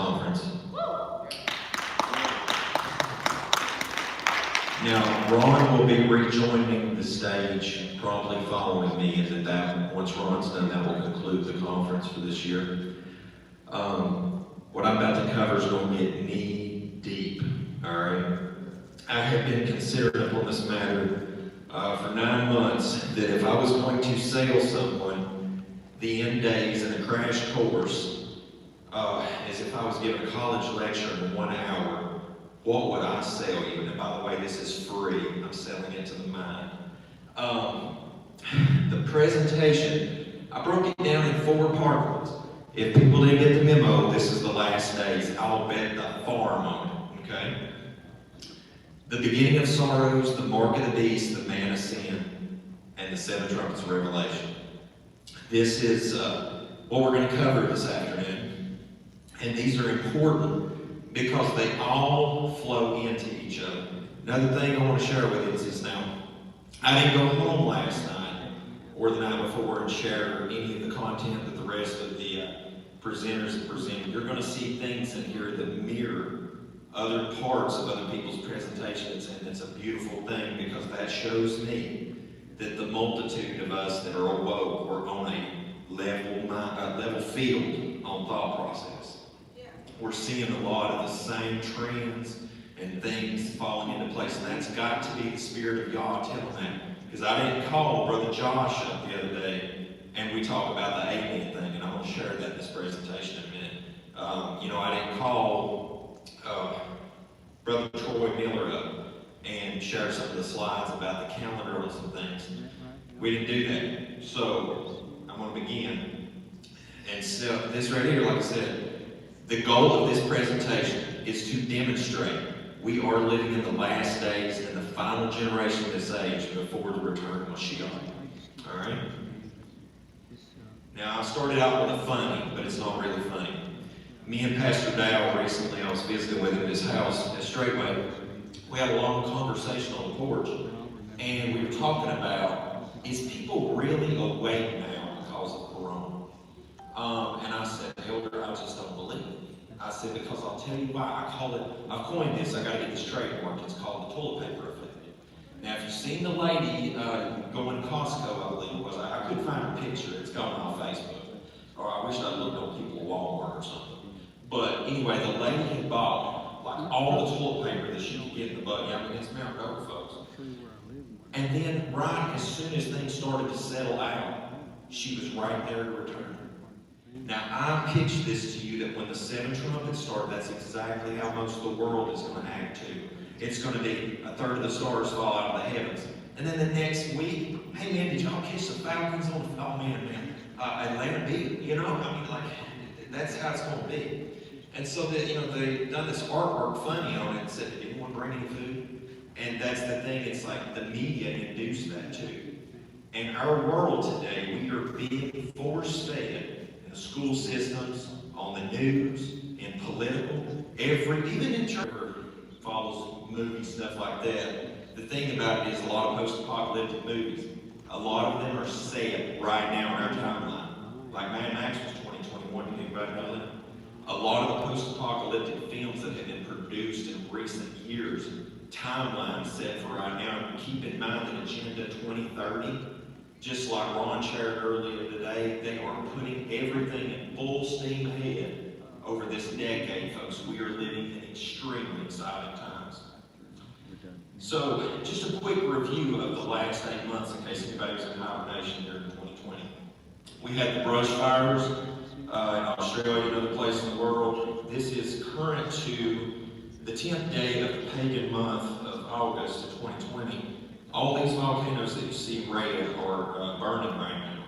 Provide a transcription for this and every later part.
conference. Now, Ron will be rejoining the stage promptly following me, and that once Ron's done, that will conclude the conference for this year. What I'm about to cover is going to get knee deep, all right? I have been considering upon this matter for 9 months that if I was going to sell someone the end days in a crash course, as if I was giving a college lecture in 1 hour, what would I sell you? And by the way, this is free. I'm selling it to the mind. The presentation, I broke it down in 4 parts. If people didn't get the memo, this is the last days. I'll bet the farm on it, okay? The beginning of sorrows, the mark of the beast, the man of sin, and the 7 trumpets of Revelation. This is what we're going to cover this afternoon. And these are important because they all flow into each other. Another thing I want to share with you is this now. I didn't go home last night or the night before and share any of the content that the rest of the presenters have presented. You're going to see things in here that mirror other parts of other people's presentations, and it's a beautiful thing because that shows me that the multitude of us that are awoke are on a level field on thought process. Yeah. We're seeing a lot of the same trends and things falling into place, and that's got to be the Spirit of God telling that. Because I didn't call Brother Josh up the other day and we talk about the alien thing, and I want to share that in this presentation in a minute. I didn't call Brother Troy Miller up and share some of the slides about the calendar and some things. We didn't do that. So I'm going to begin. And so this right here, like I said, the goal of this presentation is to demonstrate we are living in the last days and the final generation of this age before the return of Mashiach. All right? Now, I started out with a funny, but it's not really funny. Me and Pastor Dow recently, I was visiting with him at his house at Straightway. We had a long conversation on the porch, and we were talking about, is people really awake now because of Corona? And I said, Elder, I just don't believe it. I said, because I'll tell you why. I've coined this, I gotta get this trademark. It's called the toilet paper effect. Now, if you've seen the lady going to Costco, I believe it was, I couldn't find a picture, it's gone on Facebook. Or I wish I'd looked on people at Walmart or something. But anyway, the lady had bought like all the toilet paper that she could get in the buggy. I mean, it's Mount Gold, folks. And then right as soon as things started to settle out, she was right there to return. Now, I pitched this to you that when the 7 trumpets start, that's exactly how most of the world is going to act too. It's going to be a third of the stars fall out of the heavens. And then the next week, hey man, did y'all catch the Falcons on the, oh man, Atlanta beat, that's how it's going to be. And so that, they've done this artwork funny on it and said, did anyone bring any food? And that's the thing, it's like the media induced that too. In our world today, we are being force-fed in the school systems, on the news, in political, even in church, follows movies, stuff like that. The thing about it is a lot of post-apocalyptic movies, a lot of them are set right now in our timeline. Like Mad Max was 2021, did anybody know that? A lot of the post-apocalyptic films that have been produced in recent years, timelines set for right now. Keep in mind that Agenda 2030, just like Ron shared earlier today, they are putting everything in full steam ahead over this decade, folks. We are living in extremely exciting times. So, just a quick review of the last 8 months in case anybody was in hibernation during 2020. We had the brush fires in Australia and other places in the world. This is current to the 10th day of the pagan month of August of 2020. All these volcanoes that you see red are burning right now.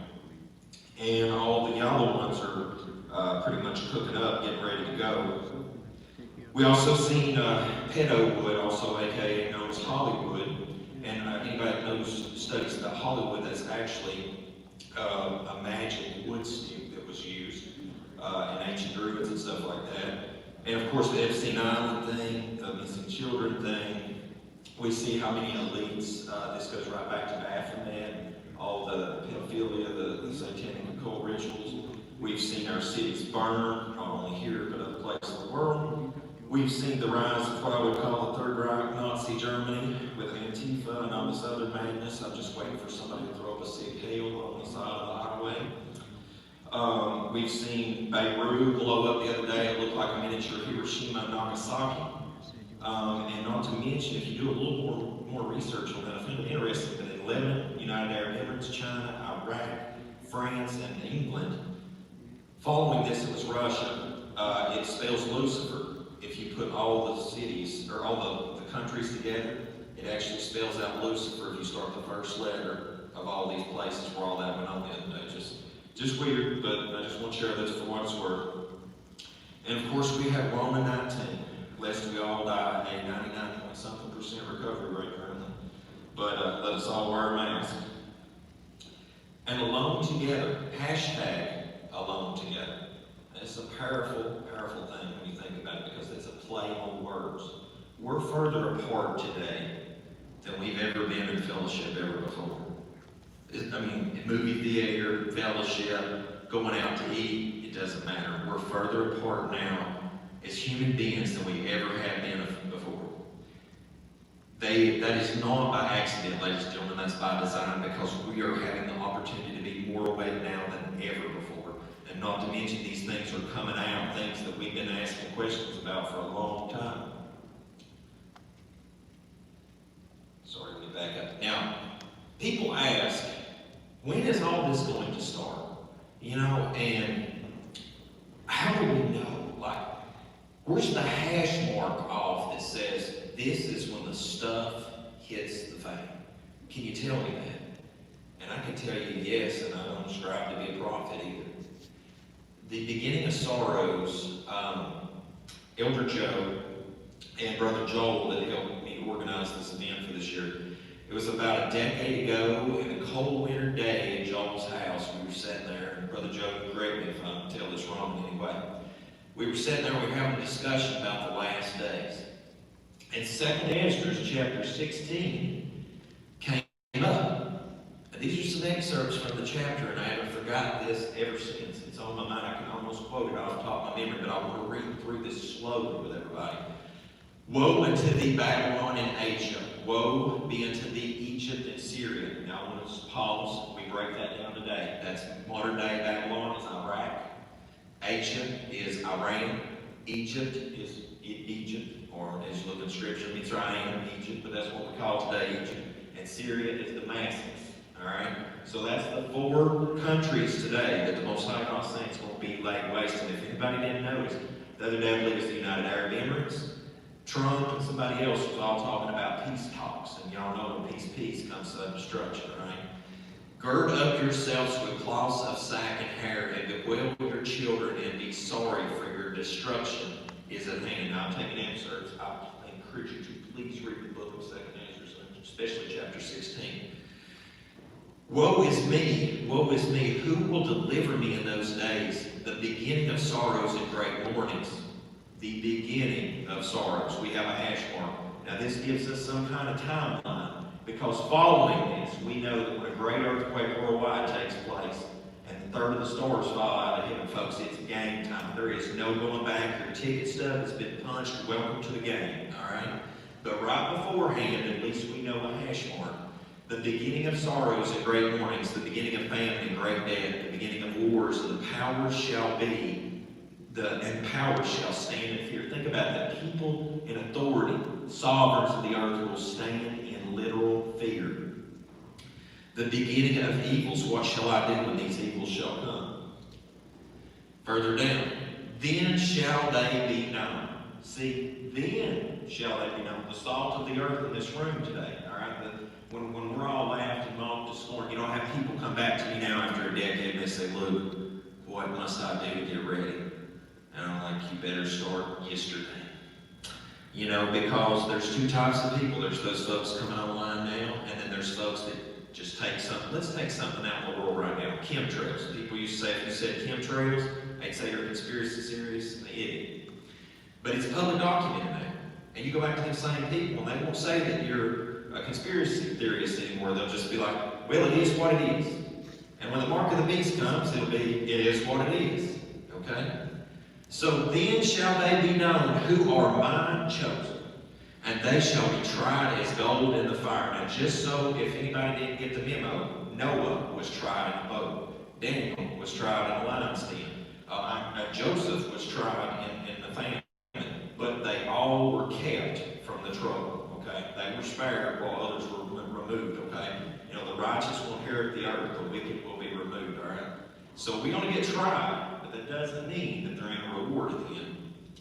And all the yellow ones are pretty much cooking up, getting ready to go. We also seen pedo wood, also aka known as Hollywood. And anybody that knows studies about Hollywood, that's actually a magic wood stick that was used in ancient druids and stuff like that. And of course the Epstein Island thing, the missing children thing. We see how many elites, this goes right back to Baphomet, all the pedophilia, the satanic occult rituals. We've seen our cities burn, not only here, but other places in the world. We've seen the rise of what I would call the Third Reich, Nazi Germany, with Antifa and all this other madness. I'm just waiting for somebody to throw up a sick hail on the side of the highway. We've seen Beirut blow up the other day. It looked like a miniature Hiroshima and Nagasaki. And not to mention, if you do a little more research on that, I found it interesting that in Lebanon, United Arab Emirates, China, Iraq, France, and England, following this, it was Russia. It spells Lucifer. If you put all the cities, or all the countries together, it actually spells out Lucifer if you start the first letter of all these places where all that went on the other day. Just weird, but I just want to share this for what it's worth. And of course, we have Roman 19, lest we all die, a 99-point-something% recovery rate currently. But let us all wear a mask. And alone together, hashtag alone together. It's a powerful, powerful thing when you think about it, because it's a play on words. We're further apart today than we've ever been in fellowship ever before. I mean, movie theater, fellowship, going out to eat, it doesn't matter. We're further apart now as human beings than we ever have been before. That is not by accident, ladies and gentlemen, that's by design, because we are having the opportunity to be more awake now than ever before. And not to mention, these things are coming out, things that we've been asking questions about for a long time. Sorry, let me back up. Now, people ask, when is all this going to start? You know, and how do we know? Like, where's the hash mark off that says this is when the stuff hits the fan? Can you tell me that? And I can tell you yes, and I don't strive to be a prophet either. The beginning of sorrows, Elder Joe and Brother Joel that helped me organize this event for this year. It was about a decade ago, in a cold winter day in Joel's house. We were sitting there, and Brother Joe, correct me if I tell this wrong anyway. We were sitting there, we were having a discussion about the last days. And 2nd Ezra, chapter 16, came up. And these are some excerpts from the chapter, and I haven't forgotten this ever since. It's on my mind. I can almost quote it off the top of my memory, but I want to read through this slowly with everybody. Woe unto thee, Babylon and Asia. Woe be unto thee, Egypt and Syria. Now I want to pause. We break that down today. That's modern day Babylon is Iraq. Asia is Iran. Egypt is Egypt, or as you look in Scripture, Mitzrayim, Egypt, but that's what we call today Egypt. And Syria is Damascus. All right? So that's the 4 countries today that the Most High God Saints will be laid waste. And if anybody didn't notice, the other day I believe it was the United Arab Emirates, Trump, and somebody else was all talking about peace talks. And y'all know when peace comes sudden destruction, right? Gird up yourselves with cloths of sack and hair, and bewail your children, and be sorry, for your destruction is at hand. Now I'm taking excerpts. I encourage you to please read the book of 2nd Ezra, especially chapter 16. Woe is me, who will deliver me in those days? The beginning of sorrows and great mournings. The beginning of sorrows. We have a hash mark. Now this gives us some kind of timeline, because following this, we know that when a great earthquake worldwide takes place, and a third of the stars fall out of heaven, folks, it's game time. There is no going back. Your ticket stub has been punched. Welcome to the game, all right? But right beforehand, at least we know a hash mark. The beginning of sorrows and great mournings, the beginning of famine and great death, the beginning of wars, and the powers shall stand in fear. Think about that. People in authority, sovereigns of the earth, will stand in literal fear. The beginning of evils, what shall I do when these evils shall come? Further down, then shall they be known. See, then shall they be known. The salt of the earth in this room today, all right? When we're all laughed and mocked to scorn, you know, I have people come back to me now after a decade and they say, Luke, what must I do to get ready? And I'm like, you better start yesterday. You know, because there's 2 types of people. There's those folks coming online now, and then there's folks that just take something. Let's take something out in the world right now. Chemtrails. People used to say, if you said chemtrails, they'd say you're a conspiracy theorist, an idiot. But it's public documented now. And you go back to them same people, and they won't say that you're a conspiracy theorist anymore. They'll just be like, well, it is what it is. And when the mark of the beast comes, it'll be, it is what it is. Okay? So then shall they be known who are mine chosen, and they shall be tried as gold in the fire. Now, just so if anybody didn't get the memo, Noah was tried in a boat. Daniel was tried in a lion's den. Joseph was tried in the famine. But they all were kept from the trouble, okay? They were spared while others were removed, okay? You know, the righteous will inherit the earth, the wicked will be removed, all right? So we're going to get tried, but that doesn't mean that there ain't a reward at the end.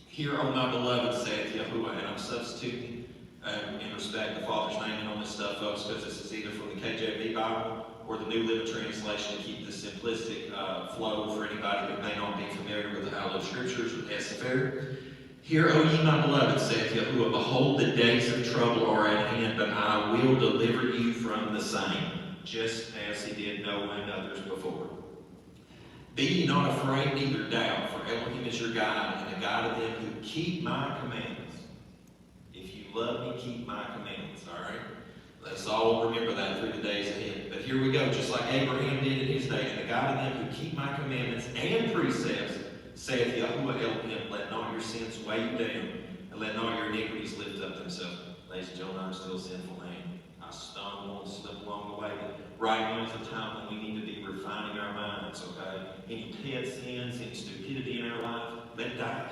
Hear, O my beloved, saith Yahuwah, and I'm substituting in respect the Father's name and on this stuff, folks, because this is either from the KJV Bible or the New Living Translation to keep the simplistic flow for anybody that may not be familiar with the Hallowed Scriptures or the Sefer. Hear, O ye my beloved, saith Yahuwah, behold, the days of trouble are at hand, but I will deliver you from the same, just as he did Noah and others before. Be ye not afraid, neither doubt, for Elohim is your guide, and the guide of them who keep my commandments. If you love me, keep my commandments, all right? Let's all remember that through the days ahead. But here we go, just like Abraham did in his day, and the guide of them who keep my commandments and precepts, saith Yahuwah Elohim, let not your sins weigh you down, and let not your iniquities lift up themselves. Ladies and gentlemen, I'm still a sinful man. I stumble and slip along the way, but right now is the time when we need to be refining our minds, okay? Any pet sins, any stupidity in our life, let it die.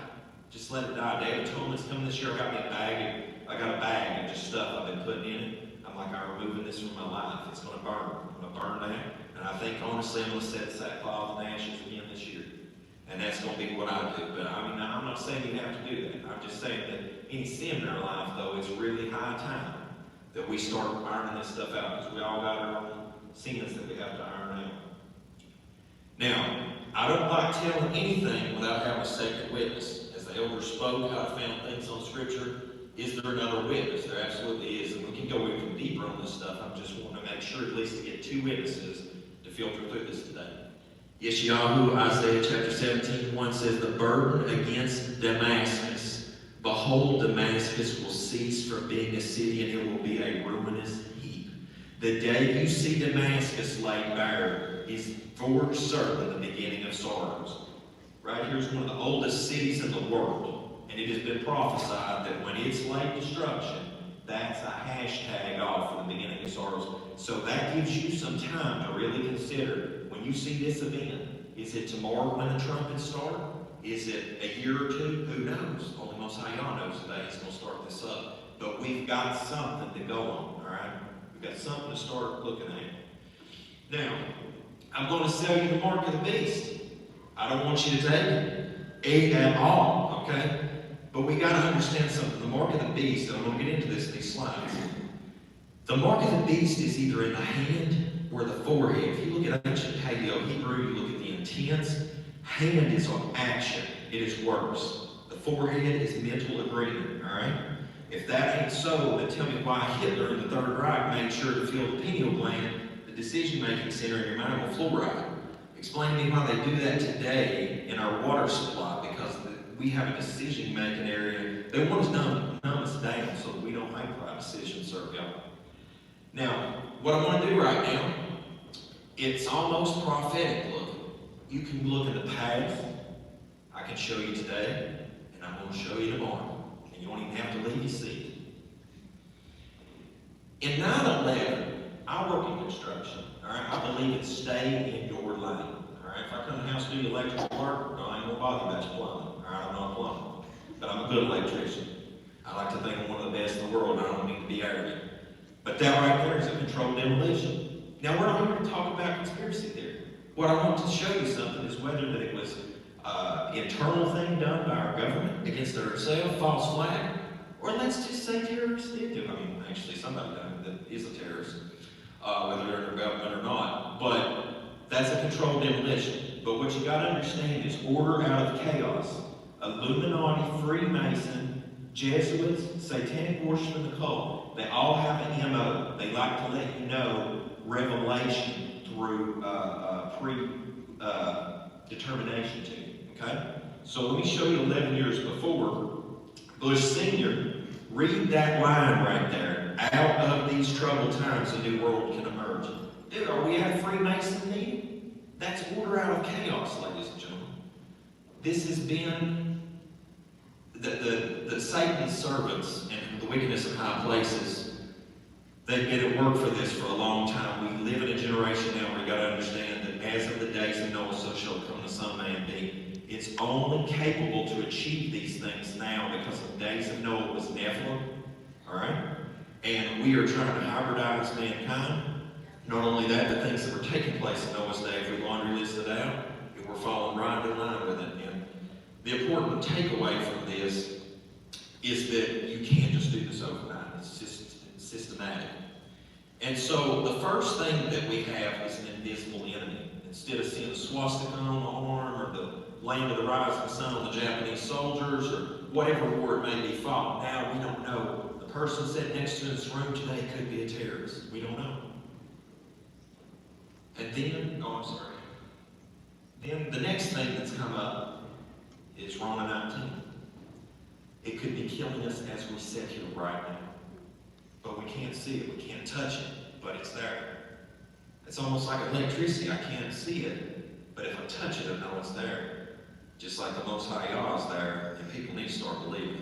Just let it die. Day of Atonement's coming this year. I got a bag of just stuff I've been putting in it. I'm like, I'm removing this from my life. It's going to burn. I'm going to burn that. And I think, honestly, I'm going to set sackcloth and ashes again this year. And that's going to be what I do. But I mean, I'm not saying you have to do that. I'm just saying that any sin in our life, though, it's really high time that we start ironing this stuff out, because we all got our own sins that we have to iron out. Now, I don't like telling anything without having a second witness. As the elder spoke, how I found things on Scripture, is there another witness? There absolutely is. And we can go even deeper on this stuff. I'm just wanting to make sure at least to get two witnesses to filter through this today. Yeshayahu, Isaiah chapter 17:1 says, the burden against Damascus. Behold, Damascus will cease from being a city, and it will be a ruinous heap. The day you see Damascus laid bare is for certain the beginning of sorrows. Right here's one of the oldest cities in the world, and it has been prophesied that when it's laid destruction, that's a hashtag off for the beginning of sorrows. So that gives you some time to really consider when you see this event. Is it tomorrow when the trumpets start? Is it a year or two? Who knows? Only Most High Yah knows today. He's going to start this up. But we've got something to go on, all right? We've got something to start looking at. Now, I'm going to sell you the mark of the beast. I don't want you to take it at all, okay? But we got to understand something. The mark of the beast, and I'm going to get into this in these slides. The mark of the beast is either in the hand or the forehead. If you look at ancient Paleo-Hebrew, you look at the intents. Hand is on action. It is works. The forehead is mental agreement, all right? If that ain't so, then tell me why Hitler in the Third Reich made sure to fill the pineal gland, the decision-making center in your mind, with fluoride. Explain to me why they do that today in our water supply, because we have a decision-making area. They want us numb us down so that we don't make right decisions, serve y'all. Now, what I want to do right now, it's almost prophetic looking. You can look in the past. I can show you today, and I'm going to show you tomorrow. And you won't even have to leave your seat. In 9/11, I work in construction. All right, I believe in stay in your lane. All right, if I come to the house and do electrical work, no, I ain't gonna bother you about your plumbing. All right, I'm not a plumber, but I'm a good electrician. I like to think I'm one of the best in the world, and I don't mean to be arrogant. But that right there is a controlled demolition. Now, we're not here to talk about conspiracy theory. What I want to show you something is whether that it was internal thing done by our government against ourselves, false flag, or let's just say terrorists did do it. I mean, actually, somebody done it that is a terrorist, whether they're in our government or not. But that's a controlled demolition. But what you got to understand is order out of chaos. Illuminati, Freemason, Jesuits, Satanic worship, and the cult, they all have an MO. They like to let you know revelation through predetermination to you, okay? So let me show you 11 years before. Bush Sr., read that line right there. Out of these troubled times, a new world can emerge. Dude, are we at a Freemason meeting? That's order out of chaos, ladies and gentlemen. This has been the Satan's servants and the wickedness of high places. They've been at work for this for a long time. We live in a generation now where you got to understand that as of the days of Noah, so shall come the Son of Man be. It's only capable to achieve these things now because the days of Noah was Nephilim, all right? And we are trying to hybridize mankind. Not only that, the things that were taking place in Noah's day, if we laundry list it out, we're falling right in line with it. And the important takeaway from this is that you can't just do this overnight. It's just systematic. And so the first thing that we have is an invisible enemy. Instead of seeing the swastika on the arm or the land of the rising sun on the Japanese soldiers or whatever war it may be fought, now we don't know. The person sitting next to this room today could be a terrorist. We don't know. And then, Then the next thing that's come up is Romans 19. It could be killing us as we sit here right now. But we can't see it, we can't touch it, but it's there. It's almost like electricity. I can't see it, but if I touch it, I know it's there. Just like the Most High Yah is there, and people need to start believing.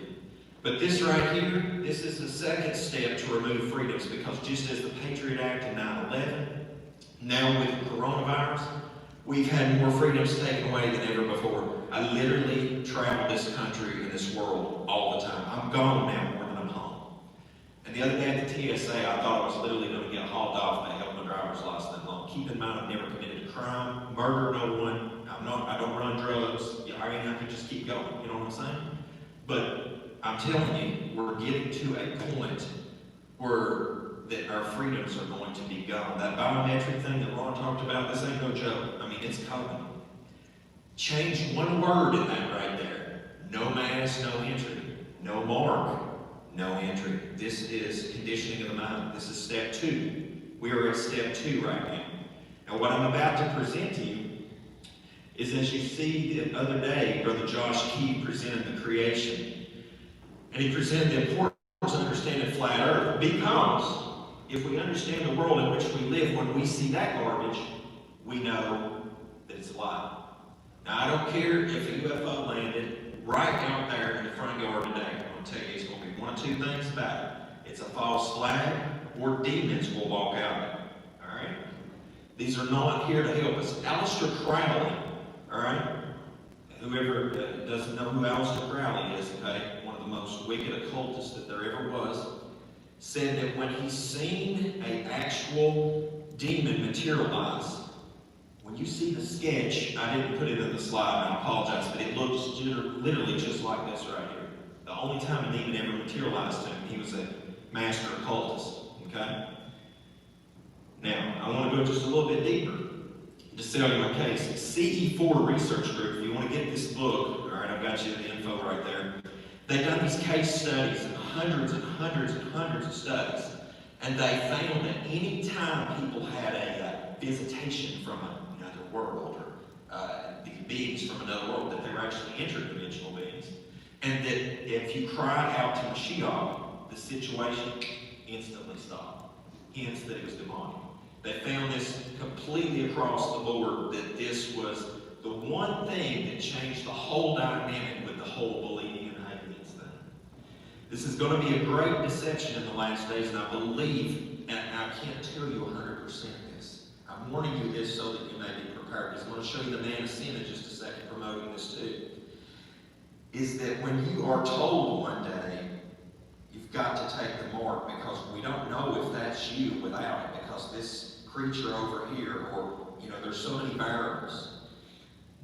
But this right here, this is the second step to remove freedoms, because just as the Patriot Act in 9/11, now with the coronavirus, we've had more freedoms taken away than ever before. I literally travel this country and this world all the time. I'm gone now more than I'm home. And the other day at the TSA, I thought I was literally going to get hauled off and held my driver's license that long. Keep in mind, I've never committed a crime, murdered no one. I don't run drugs. I could just keep going. You know what I'm saying? But I'm telling you, we're getting to a point where that our freedoms are going to be gone. That biometric thing that Ron talked about, this ain't no joke. I mean, it's coming. Change one word in that right there. No mask, no entry. No mark, no entry. This is conditioning of the mind. This is step 2. We are at step 2 right now. And what I'm about to present to you is, as you see the other day, Brother Josh Key presented the creation. And he presented the importance of understanding flat earth, because if we understand the world in which we live, when we see that garbage, we know that it's a lie. Now, I don't care if a UFO landed right out there in the front yard today. I'm going to tell you, it's going to be one of two things about it. It's a false flag, or demons will walk out. All right? These are not here to help us. Aleister Crowley, all right? Whoever doesn't know who Aleister Crowley is, okay, one of the most wicked occultists that there ever was, said that when he's seen an actual demon materialize, when you see the sketch, I didn't put it in the slide, and I apologize, but it looks literally just like this right here. The only time a demon ever materialized to him, he was a master occultist, okay? Now, I want to go just a little bit deeper to sell you my case. CE4 Research Group, if you want to get this book, all right, I've got you the info right there. They've done these case studies, and hundreds and hundreds and hundreds of studies, and they found that any time people had a visitation from another world, or these beings from another world, that they were actually interdimensional beings, and that if you cried out to Mashiach, the situation instantly stopped. Hence that it was demonic. They found this completely across the board, that this was the one thing that changed the whole dynamic with the whole believing and aliens thing. This is going to be a great deception in the last days, and I believe, and I can't tell you 100% this. I'm warning you this so that you may be prepared, because I'm going to show you the man of sin in just a second, promoting this too. Is that when you are told one day, you've got to take the mark, because we don't know if that's you without it, because this creature over here, or, there's so many variables.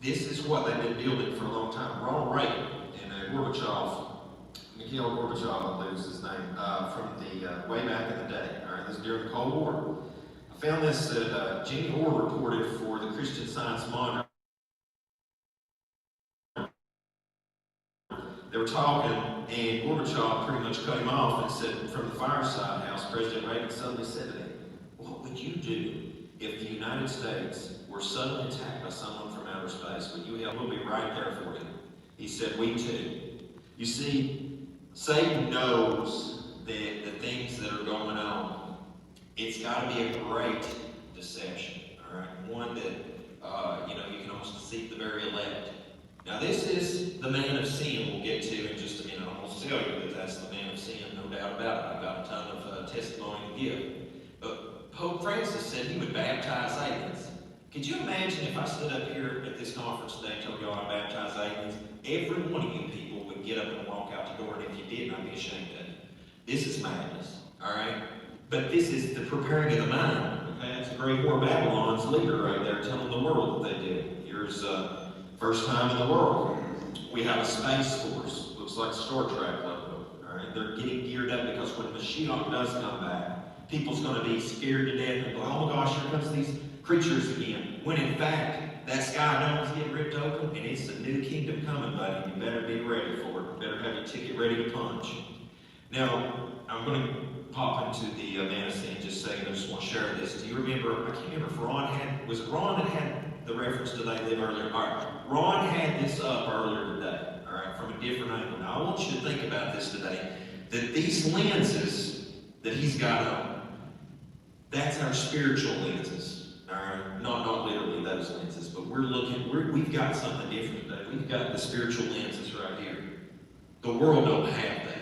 This is what they've been building for a long time. Ronald Reagan and Gorbachev, Mikhail Gorbachev, I believe is his name, from the way back in the day. All right, this is during the Cold War. I found this that Jimmy Orr reported for the Christian Science Monitor. They were talking, and Gorbachev pretty much cut him off and said, from the fireside house, President Reagan suddenly said to him, "What would you do if the United States were suddenly attacked by someone from outer space? Would you help? We'll be right there for you." He said, "We too." You see, Satan knows that the things that are going on, it's got to be a great deception, all right? One that, you can almost deceive the very elect. Now this is the man of sin we'll get to in just a minute. I'm going to tell you that that's the man of sin, no doubt about it. I've got a ton of testimony to give. But Pope Francis said he would baptize aliens. Could you imagine if I stood up here at this conference today and told y'all I baptize aliens? Every one of you people would get up and walk out the door, and if you didn't, I'd be ashamed of you. This is madness, all right? But this is the preparing of the mind. Okay, that's a great war Babylon's leader right there telling the world that they did. Here's first time in the world. We have a space force. Looks like Star Trek logo. All right, they're getting geared up because when Mashiach does come back, people's going to be scared to death and go, oh my gosh, here comes these creatures again. When in fact, that sky dome's getting ripped open and it's a new kingdom coming, buddy. You better be ready for it. You better have your ticket ready to punch. Now, I'm going to pop into the man of sin in just a second. I just want to share this. Do you remember, I can't remember if Ron had, was it Ron that had the reference to They Live earlier? All right, Ron had this up earlier today, all right, from a different angle. Now, I want you to think about this today, that these lenses that he's got on, that's our spiritual lenses, all right? Not literally those lenses, but we've got something different today. We've got the spiritual lenses right here. The world don't have that.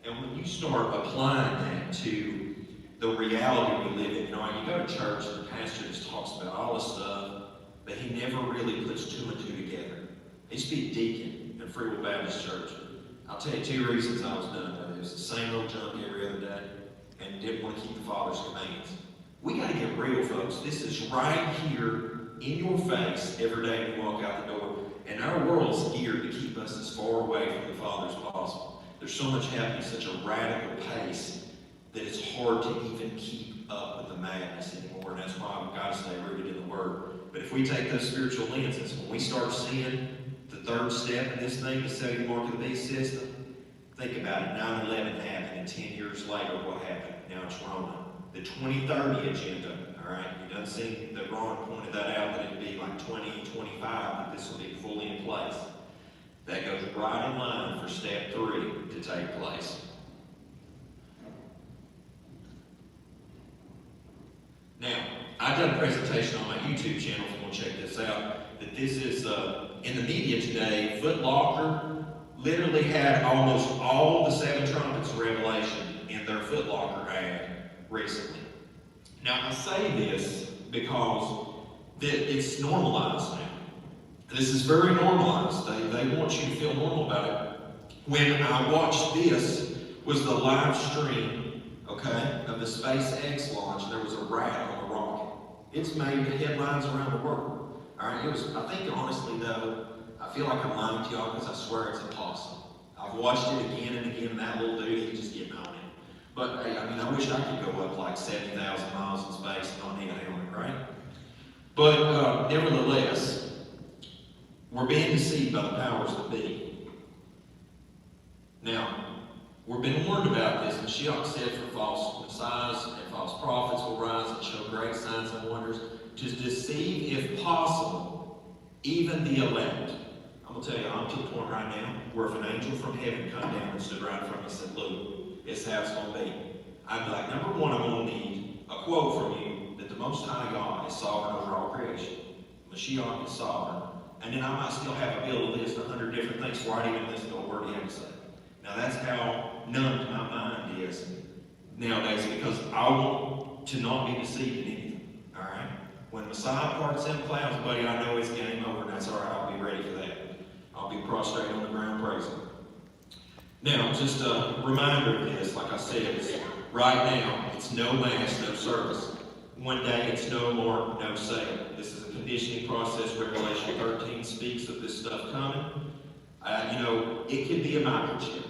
And when you start applying that to the reality we live in, you know, you go to church and the pastor just talks about all this stuff, but he never really puts two and two together. He used to be a deacon in Free Will Baptist Church. I'll tell you two reasons I was done with it. It was the same old junk every other day and didn't want to keep the Father's commands. We got to get real, folks. This is right here in your face every day when you walk out the door. And our world's geared to keep us as far away from the Father as possible. There's so much happening at such a radical pace that it's hard to even keep up with the madness anymore. And that's why we've got to stay rooted in the Word. But if we take those spiritual lenses, when we start seeing the third step in this thing, the setting mark of the beast system, think about it. 9/11 happened, and 10 years later, what happened? Now it's Roma. The 2030 agenda, all right? You done seen that Ron pointed that out, that it'd be like 2025, that this will be fully in place. That goes right in line for step 3 to take place. Now, I've done a presentation on my YouTube channel, if you want to check this out, that this is, in the media today, Foot Locker literally had almost all the 7 trumpets of Revelation in their Foot Locker ad recently. Now, I say this because it's normalized now. This is very normalized. They want you to feel normal about it. When I watched this, was the live stream, okay, of the SpaceX launch. There was a rat on the rocket. It's made headlines around the world. All right, I think honestly though, I feel like I'm lying to y'all because I swear it's impossible. I've watched it again and again, and that little dude, he's just getting on it. But hey, I mean, I wish I could go up like 70,000 miles in space and not need a helmet, right? But nevertheless, we're being deceived by the powers that be. Now, we've been warned about this. Mashiach said, for false messiahs and false prophets will rise and show great signs and wonders to deceive, if possible, even the elect. I'm going to tell you, I'm to the point right now where if an angel from heaven come down and stood right in front of me and said, look, this is how it's going to be. I'd be like, number one, I'm going to need a quote from you that the Most High God is sovereign over all creation. Mashiach is sovereign. And then I might still have a bill to list 100 different things before I even listen to a word he had to say. Now that's how numbed my mind is nowadays, because I want to not be deceived in anything. All right? When Messiah parts them clouds, buddy, I know it's game over, and that's all right. I'll be ready for that. I'll be prostrate on the ground praising. Now, just a reminder of this, like I said, right now, it's no mass, no service. One day, it's no more, no sale. This is a conditioning process. Revelation 13 speaks of this stuff coming. It could be a microchip.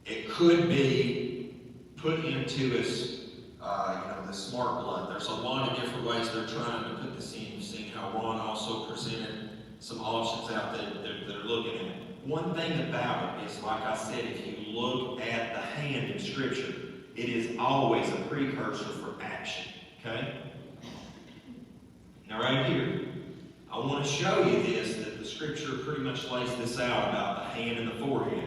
It could be put into us, the smart blood. There's a lot of different ways they're trying to put this in. You've seen how Ron also presented some options out there that they're looking at. One thing about it is, like I said, if you look at the hand in Scripture, it is always a precursor for action. Okay? Now right here, I want to show you this, that the Scripture pretty much lays this out about the hand and the forehead.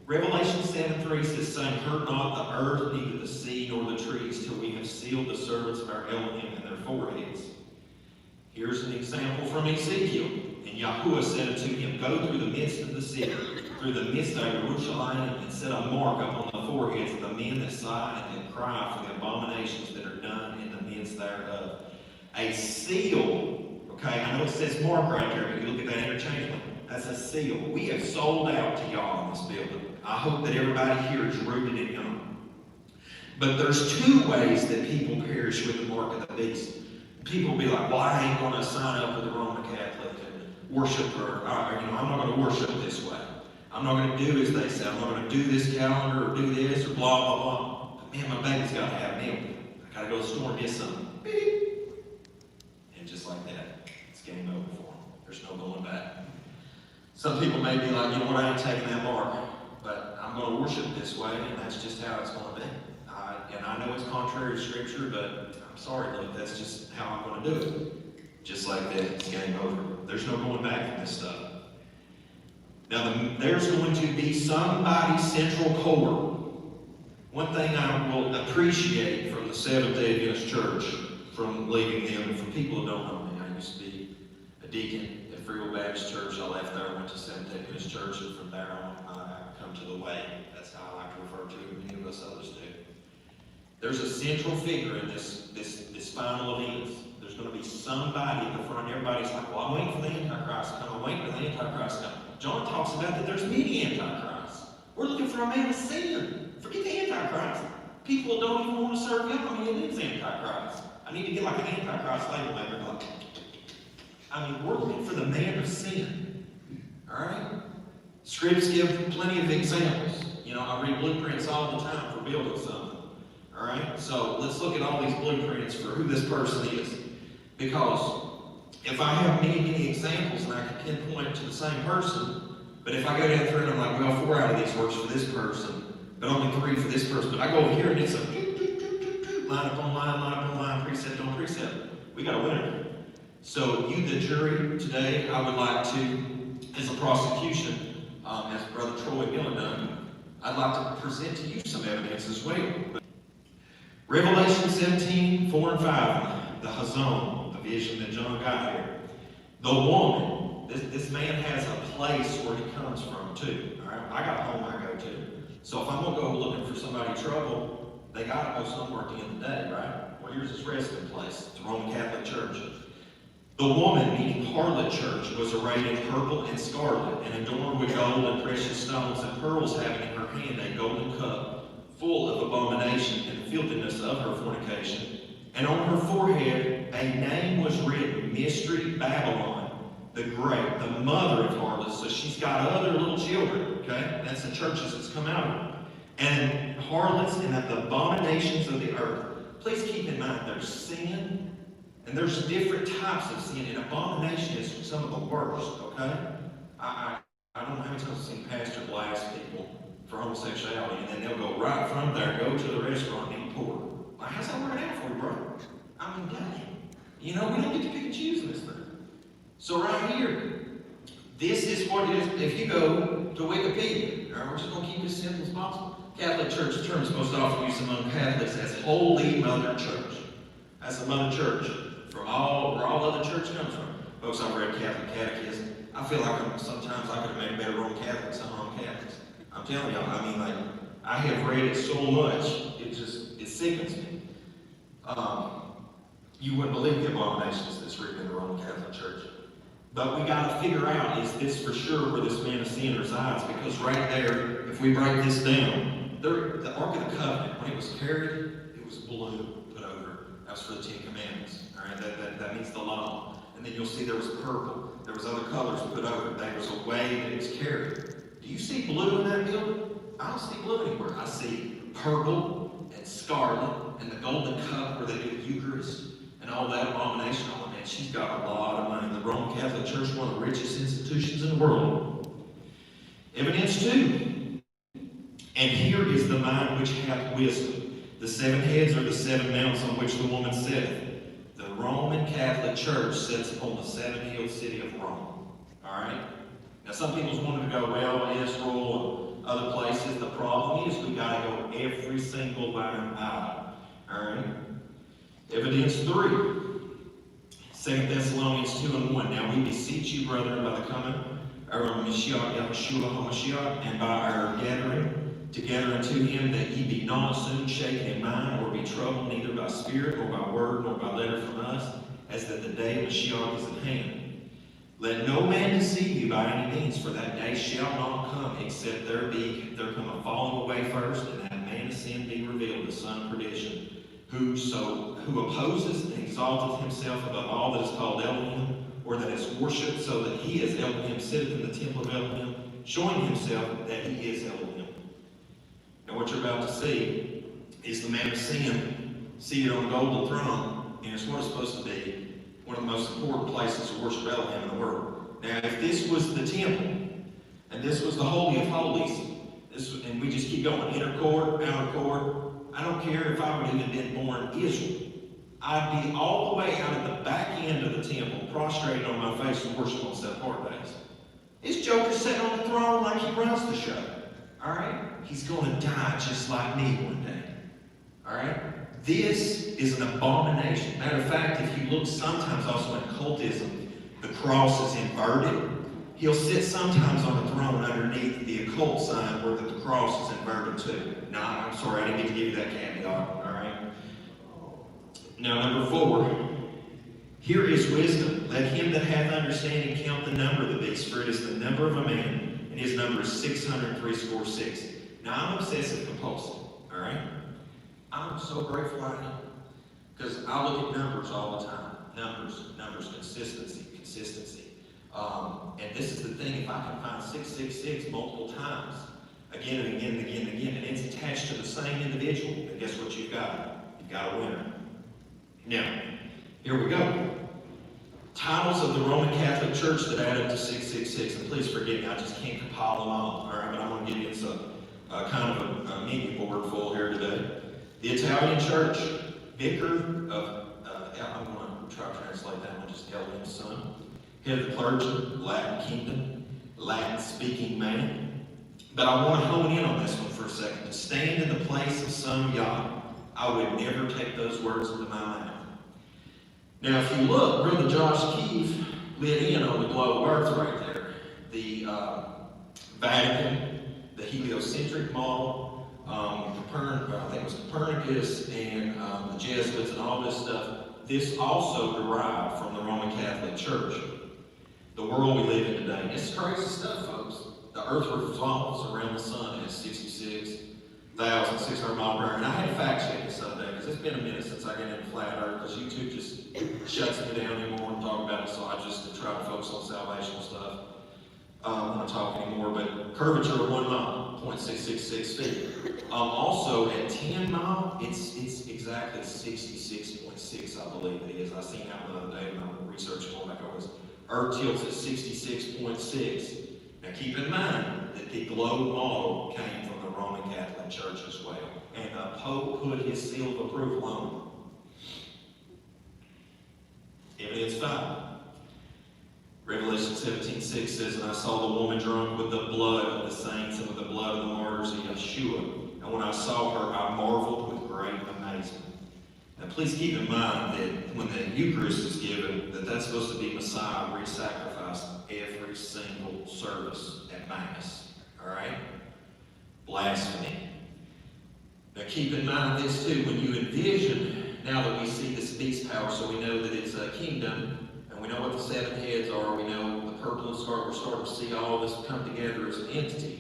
Revelation 7:3 says, saying, hurt not the earth, neither the sea, nor the trees, till we have sealed the servants of our Elohim in their foreheads. Here's an example from Ezekiel. And Yahuwah said unto him, Go through the midst of the city, through the midst of Jerusalem, and set a mark upon the foreheads of the men that sigh and that cry for the abominations that are done in the midst thereof. A seal, okay, I know it says mark right there, but you look at that interchangeably. That's a seal. We have sold out to y'all in this building. I hope that everybody here is rooted in Him. But there's two ways that people perish with the mark of the beast. People will be like, well, I ain't going to sign up with the Roman Catholic and worship her. I'm not going to worship this way. I'm not going to do as they say. I'm not going to do this calendar or do this or blah, blah, blah. But man, my baby's got to have milk. I got to go to the store and get something. Beep. And just like that, it's game over for them. There's no going back. Some people may be like, you know what, I ain't taking that mark. But I'm going to worship this way, and that's just how it's going to be. And I know it's contrary to Scripture, but I'm sorry, look, that's just how I'm going to do it. Just like that, it's game over. There's no going back from this stuff. Now, there's going to be somebody's central core. One thing I will appreciate from the Seventh-day Adventist Church, from leaving them, and for people who don't know me, I used to be a deacon at Free Will Baptist Church. I left there, went to Seventh-day Adventist Church, and from there on, I come to the way. That's how I like to refer to it, many of us others do. There's a central figure in this final event. There's going to be somebody at the front. Everybody's like, well, I'm waiting for the Antichrist to come. I'm waiting for the Antichrist to come. John talks about that there's many Antichrists. We're looking for a man of sin. Forget the Antichrist. People don't even want to serve God. I mean, it is Antichrist. I need to get like an Antichrist label maker. Like, I mean, we're looking for the man of sin. All right? Scripts give plenty of examples. You know, I read blueprints all the time for building something. All right, so let's look at all these blueprints for who this person is. Because if I have many examples and I can pinpoint to the same person, but if I go down through and I'm like, well, 4 out of these works for this person, but only 3 for this person, but I go over here and it's a line upon line, precept on precept, we got a winner. So you, the jury, today, I would like to, as a prosecution, as Brother Troy Miller done, I'd like to present to you some evidence as well. Revelation 17, 4 and 5, the Hazon, the vision that John got here. The woman, this man has a place where he comes from too. All right? I got a home I go to. So if I'm going to go looking for somebody trouble, they got to go somewhere at the end of the day, right? Well, here's his resting place, the Roman Catholic Church. The woman, meaning harlot church, was arrayed in purple and scarlet, and adorned with gold and precious stones and pearls, having in her hand a golden cup, full of abomination and filthiness of her fornication. And on her forehead a name was written, Mystery Babylon, the Great, the mother of harlots. So she's got other little children, okay? That's the churches that's come out of her. And harlots and of the abominations of the earth. Please keep in mind there's sin, and there's different types of sin, and abomination is some of the worst, okay? I don't know how many times I've seen pastor blast people for homosexuality, and then they'll go right from there, go to the restaurant and eat pork. Like, how's that working out for you, bro? I mean, dang. You know, we don't get to pick and choose in this thing. So right here, this is what it is. If you go to Wikipedia, all right, we're just going to keep it as simple as possible. Catholic Church term is most often used among Catholics as Holy Mother Church. That's the Mother Church from where all other church comes from. Folks, I've read Catholic Catechism. I feel like sometimes I could have made a better Roman Catholic than some Roman Catholics. I'm telling y'all, I mean, like, I have read it so much, it sickens me. You wouldn't believe the abominations that's written in the Roman Catholic Church. But we got to figure out, is this for sure where this man of sin resides? Because right there, if we break this down, the Ark of the Covenant, when it was carried, it was blue put over. That was for the 10 Commandments. All right, that means the law. And then you'll see there was purple. There was other colors put over. There was a way that it was carried. Do you see blue in that building? I don't see blue anywhere. I see purple and scarlet and the golden cup where they do the Eucharist and all that abomination. Oh man, she's got a lot of money. The Roman Catholic Church is one of the richest institutions in the world. Evidence 2. And here is the mind which hath wisdom. The 7 heads are the 7 mountains on which the woman sitteth. The Roman Catholic Church sits upon the 7-hilled city of Rome. All right? Now, some people's wanted to go, well, Israel and other places. The problem is we got to go every single line out. All right? Evidence 3. 2 Thessalonians 2:1. Now we beseech you, brethren, by the coming of our Mashiach Yahushua HaMashiach, and by our gathering together unto him, that ye be not soon shaken in mind, or be troubled neither by spirit, nor by word, nor by letter from us, as that the day of Mashiach is at hand. Let no man deceive you by any means, for that day shall not come, except there come a falling away first, and that man of sin be revealed, the son of perdition, who opposes and exalteth himself above all that is called Elohim, or that is worshipped, so that he as Elohim sitteth in the temple of Elohim, showing himself that he is Elohim. And what you're about to see is the man of sin seated on the golden throne, and it's what it's supposed to be, one of the most important places to worship Elohim in the world. Now, if this was the temple, and this was the Holy of Holies, and we just keep going, inner court, outer court, I don't care if I would have even been born Israel, I'd be all the way out at the back end of the temple, prostrated on my face and worship on set-apart days. This joker's sitting on the throne like he runs the show. All right? He's going to die just like me one day. All right? This is an abomination. Matter of fact, if you look sometimes also in occultism, the cross is inverted. He'll sit sometimes on the throne underneath the occult sign where the cross is inverted too. No, I'm sorry, I didn't get to give you that caveat. All right? Now, number 4. Here is wisdom. Let him that hath understanding count the number of the beast, for it is the number of a man, and his number is 666. Now, I'm obsessive compulsive. All right? I'm so grateful I am. Because I look at numbers all the time. Numbers, consistency. And this is the thing, if I can find 666 multiple times, again and again and again and again, and it's attached to the same individual, then guess what you've got? You've got a winner. Now, here we go. Titles of the Roman Catholic Church that add up to 666, and please forgive me, I just can't compile them all right, but I'm going to give you some kind of a menu board full here today. The Italian Church, Vicar of, I'm going to try to translate that one, just Elohim's son. Head of the clergy, Latin kingdom, Latin-speaking man. But I want to hone in on this one for a second. To stand in the place of some Yah, I would never take those words into my mouth. Now, if you look, Brother Josh Keefe lit in on the globe of Earth right there. The Vatican, the heliocentric model, I think it was Copernicus, and the Jesuits and all this stuff. This also derived from the Roman Catholic Church. The world we live in today. It's crazy stuff, folks. The earth revolves around the sun at 66,600 miles per hour. And I had to fact check this Sunday because it's been a minute since I got into flat earth because YouTube just shuts me down anymore and talk about it. So I just try to focus on salvational stuff. I'm not talking anymore, but curvature of 1 mile, 0.666 feet. Also at 10 miles, it's exactly 66.6, I believe it is. I seen that the other day when I was researching more back over this. Earth tilts at 66.6. Now keep in mind that the globe model came from the Roman Catholic Church as well. And the Pope put his seal of approval on it. Evidence 5. Revelation 17:6 says, and I saw the woman drunk with the blood of the saints and with the blood of the martyrs of Yeshua. And when I saw her, I marveled with great amazement. Now please keep in mind that when the Eucharist is given, that's supposed to be Messiah re-sacrificed every single service at Mass. Alright? Blasphemy. Now keep in mind this too, when you envision, now that we see this beast power, so we know that it's a kingdom, and we know what the 7 heads are, we know the purple and scarlet, we're starting to see all this come together as an entity.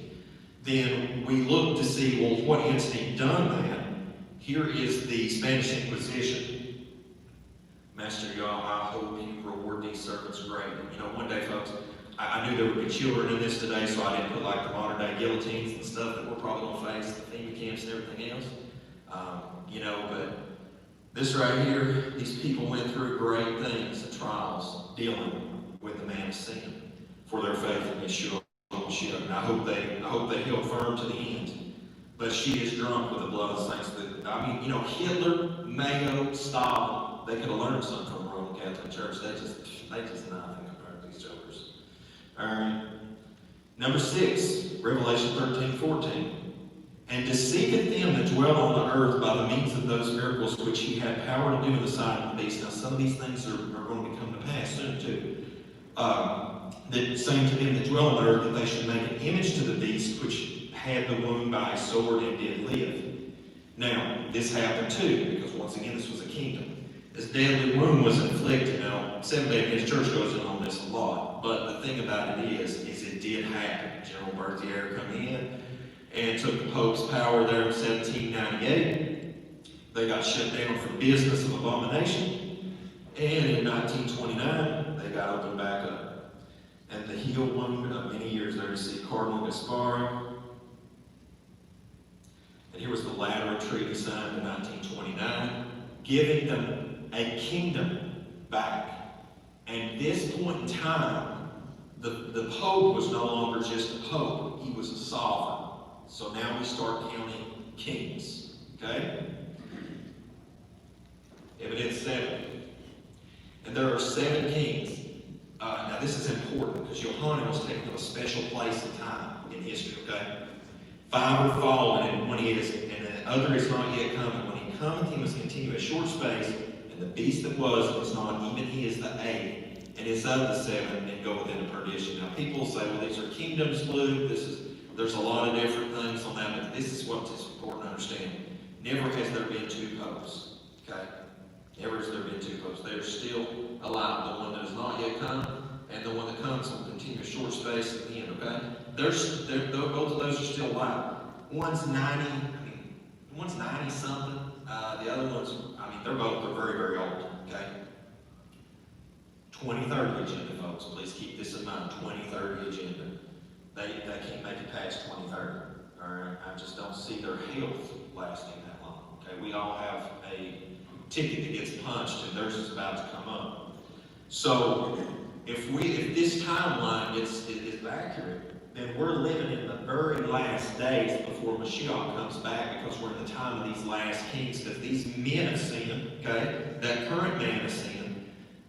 Then we look to see, well, what entity done that? Here is the Spanish Inquisition. Master Yah, I hope you reward these servants greatly. You know, one day, folks, I knew there would be children in this today, so I didn't put like the modern day guillotines and stuff that we're probably going to face, the FEMA camps and everything else. But this right here, these people went through great things and trials dealing with the man of sin for their faith in Yeshua. And I hope they held firm to the end. But she is drunk with the blood of the saints. Hitler, Mayo, Stalin, they could have learned something from the Roman Catholic Church. They just nothing compared to these jokers. All right. Number 6, Revelation 13:14. And deceiveth them that dwell on the earth by the means of those miracles which he had power to do in the sight of the beast. Now, some of these things are going to come to pass soon, too. That saying to them that dwell on the earth that they should make an image to the beast which had the wound by a sword and did live. Now, this happened too, because once again, this was a kingdom. This deadly wound was inflicted. Now, Seventh-day Adventist Church goes in on this a lot, but the thing about it is it did happen. General Berthier come in and took the Pope's power there in 1798. They got shut down for business of abomination, and in 1929, they got opened back up. And the heel wound of many years there, you see Cardinal Gaspari. And here was the Lateran Treaty signed in 1929, giving them a kingdom back. And this point in time, the Pope was no longer just a Pope, he was a sovereign. So now we start counting kings. Okay? Evidence 7. And there are 7 kings. Now this is important because Johanna was taken to a special place in time in history, okay? 5 are fallen, and when he is, and the other is not yet coming. When he cometh, he must continue a short space, and the beast that was not, even he is the 8th, and is of the 7, and goeth into perdition. Now people say, well, these are kingdoms, Luke. There's a lot of different things on that, but this is what is important to understand. Never has there been 2 popes, okay? Never has there been 2 popes. They are still alive. The one that has not yet come, and the one that comes will continue a short space at the end, okay? Both of those are still alive. One's 90, one's 90 something. The other one's, they're very, very old, okay? 2030 agenda, folks. Please keep this in mind. 2030 agenda. They can't make it past 2030. All right? I just don't see their health lasting that long. Okay? We all have a ticket that gets punched, and theirs is about to come up. So if this timeline is accurate, then we're living in the very last days before Mashiach comes back, because we're in the time of these last kings, because these men have sinned, okay? That current man has sinned.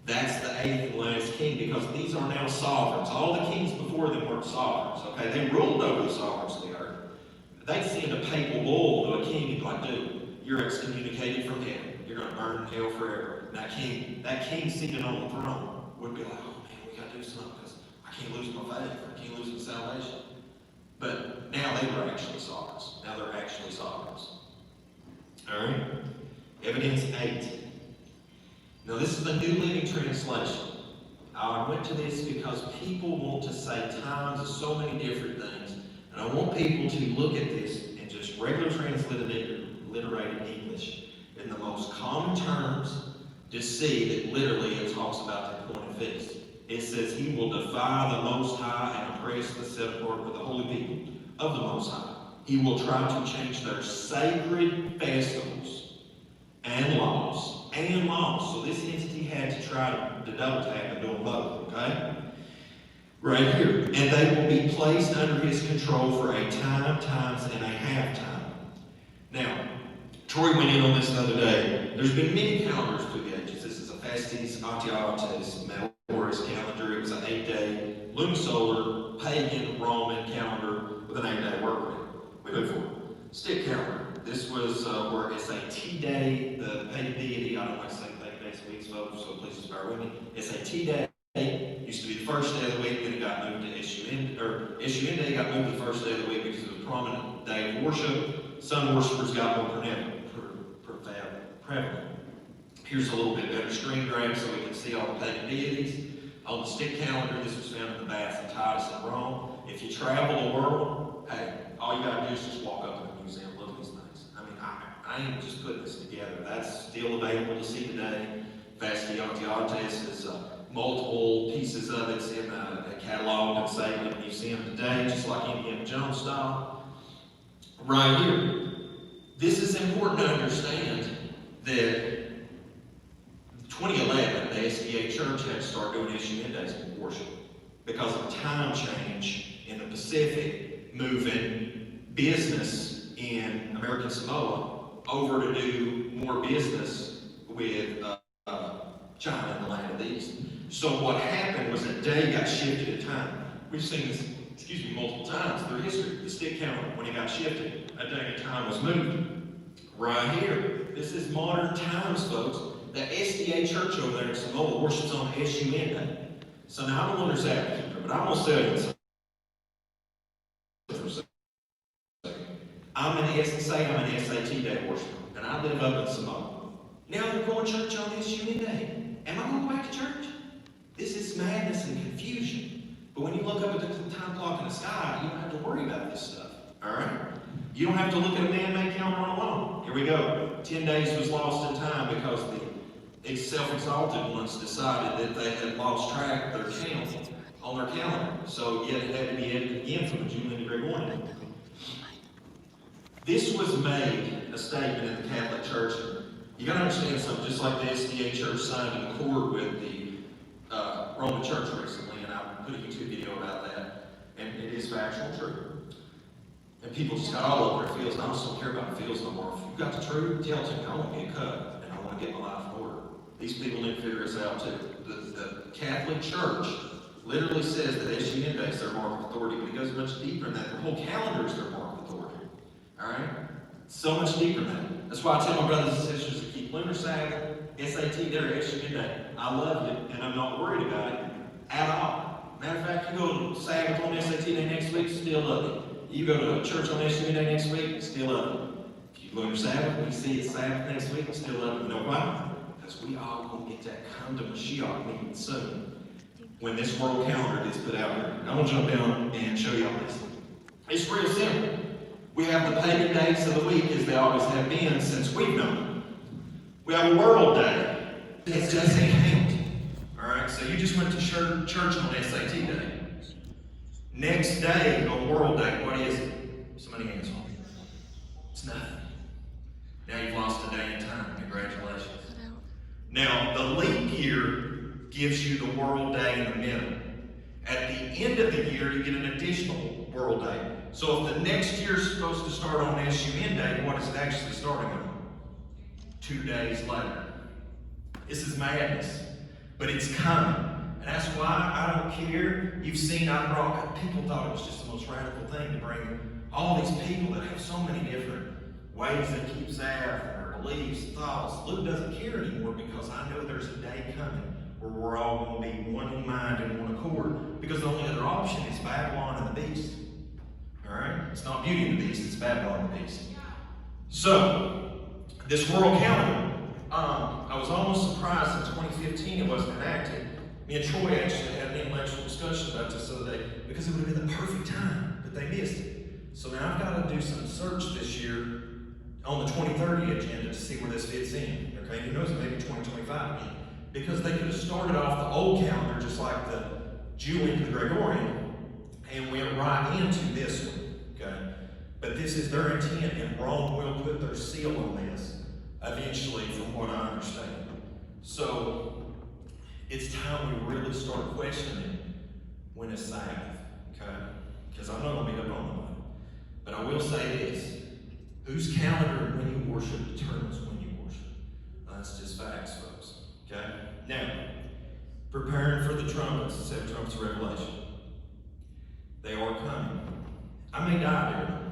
That's the 8th and last king, because these are now sovereigns. All the kings before them weren't sovereigns, okay? They ruled over the sovereigns of the earth. They'd send a papal bull to a king and be like, dude, you're excommunicated from heaven. You're going to burn in hell forever. And that king seated on the throne would be like, oh man, we got to do something, because I can't lose my faith. I can't lose my salvation. But now they were actually sovereigns. Now they're actually sovereigns. All right? Evidence 8. Now this is the New Living Translation. I went to this because people want to say times of so many different things. And I want people to look at this and just regular transliterated English in the most common terms to see that literally it talks about the appointed feast. It says, he will defy the Most High and oppress the set apart with the holy people of the Most High. He will try to change their sacred festivals and laws. So this entity had to try to double tap and do them both, okay? Right here. And they will be placed under his control for a time, times, and a half time. Now, Troy went in on this the other day. There's been many calendars through the ages. This is a Festes, Antiochus, Metalorus calendar. It was an 8-day lunisolar, pagan, Roman calendar with an 8-day work week. We move forward. Stick calendar. This was where it's a T-day, the pagan deity. I don't like to say pagan days and weeks, folks, so please just bear with me. It's a T-day. Used to be the first day of the week, then it got moved to Issue-in Day got moved to the first day of the week because it was a prominent day of worship. Sun worshippers got more prevalent. Here's a little bit better screen grab so we can see all the pagan deities. On the stick calendar, this was found in the baths of Titus and Rome. If you travel the world, hey, all you gotta do is just walk up in a museum and look at these things. I ain't just putting this together. That's still available to see today. Festes Antiochus is multiple pieces of it's in a catalog and saved in a museum today, just like Indiana Jones style. Right here. This is important to understand that 2011, the SDA Church had to start doing Issue-in Days of worship because of time change in the Pacific, moving business in American Samoa over to do more business with China and the land of the East. So what happened was a day got shifted in time. We've seen this, multiple times through history. The stick calendar, when it got shifted, a day in time was moved. Right here. This is modern times, folks. The SDA church over there in Samoa worships on SUN Day. So now I'm a lunar Sabbath keeper, but I'm going to tell you something. I'm an SAT Day worshiper, and I live up in Samoa. Now they're going to church on SUN Day. Am I going to go back to church? This is madness and confusion. But when you look up at the time clock in the sky, you don't have to worry about this stuff. All right? You don't have to look at a man-made calendar alone. Here we go. 10 days was lost in time because the self-exalted ones decided that they had lost track of their count on their calendar. So yet it had to be edited again from the Julian to Gregorian. This was made a statement in the Catholic Church. You got to understand something. Just like the SDA Church signed an accord with the Roman Church recently, and I put a YouTube video about that, and it is factual true. And people just got all over their fields, and I just don't care about the fields no more. If you've got the truth, tell it to me. I want to get cut, and I want to get my life in order. These people need to figure this out too. The Catholic Church literally says that SUN Day is their mark of authority, but it goes much deeper than that. The whole calendar is their mark of authority. Alright? So much deeper than that. That's why I tell my brothers and sisters to keep lunar Sabbath, SAT Day, or SUN Day. I love it, and I'm not worried about it at all. Matter of fact, you go to Sabbath on SAT Day next week, still love it. You go to church on SUN Day next week, still love it. If you lunar Sabbath, and you see it's Sabbath next week, still love it. You know why? Because we all going to get that come to Mashiach meeting soon, when this world calendar gets put out here. I'm going to jump down and show you all this. It's real simple. We have the pagan days of the week as they always have been since we've known them. We have a world day. It doesn't count. Alright, so you just went to church on SAT Day. Next day on World Day, what is it? Somebody answer. It's nothing. Now you've lost a day in time. Congratulations. Now, the leap year gives you the World Day in the middle. At the end of the year, you get an additional World Day. So if the next year is supposed to start on SUN Day, what is it actually starting on? 2 days later. This is madness, but it's coming. And that's why I don't care. You've seen people thought it was just the most radical thing to bring all these people that have so many different ways they keep Sabbath, their beliefs, thoughts. Luke doesn't care anymore because I know there's a day coming where we're all going to be one in mind and one accord, because the only other option is Babylon and the beast. Alright? It's not Beauty and the Beast, it's Babylon and the beast. So, this world calendar, I was almost surprised in 2015 it wasn't enacted. Me and Troy actually had an intellectual discussion about this the other day, because it would have been the perfect time, but they missed it. So now I've got to do some search this year on the 2030 agenda to see where this fits in. Okay, who knows, maybe 2025 again. Because they could have started off the old calendar just like the Julian to the Gregorian and went right into this one. Okay? But this is their intent, and Rome will put their seal on this eventually, from what I understand. So it's time we really start questioning when it's Sabbath. Okay? Because I'm not going to beat up on nobody. But I will say this. Whose calendar and when you worship determines when you worship. That's just facts, folks. Okay? Now, preparing for the trumpets, the 7 trumpets of Revelation. They are coming. I may die during them.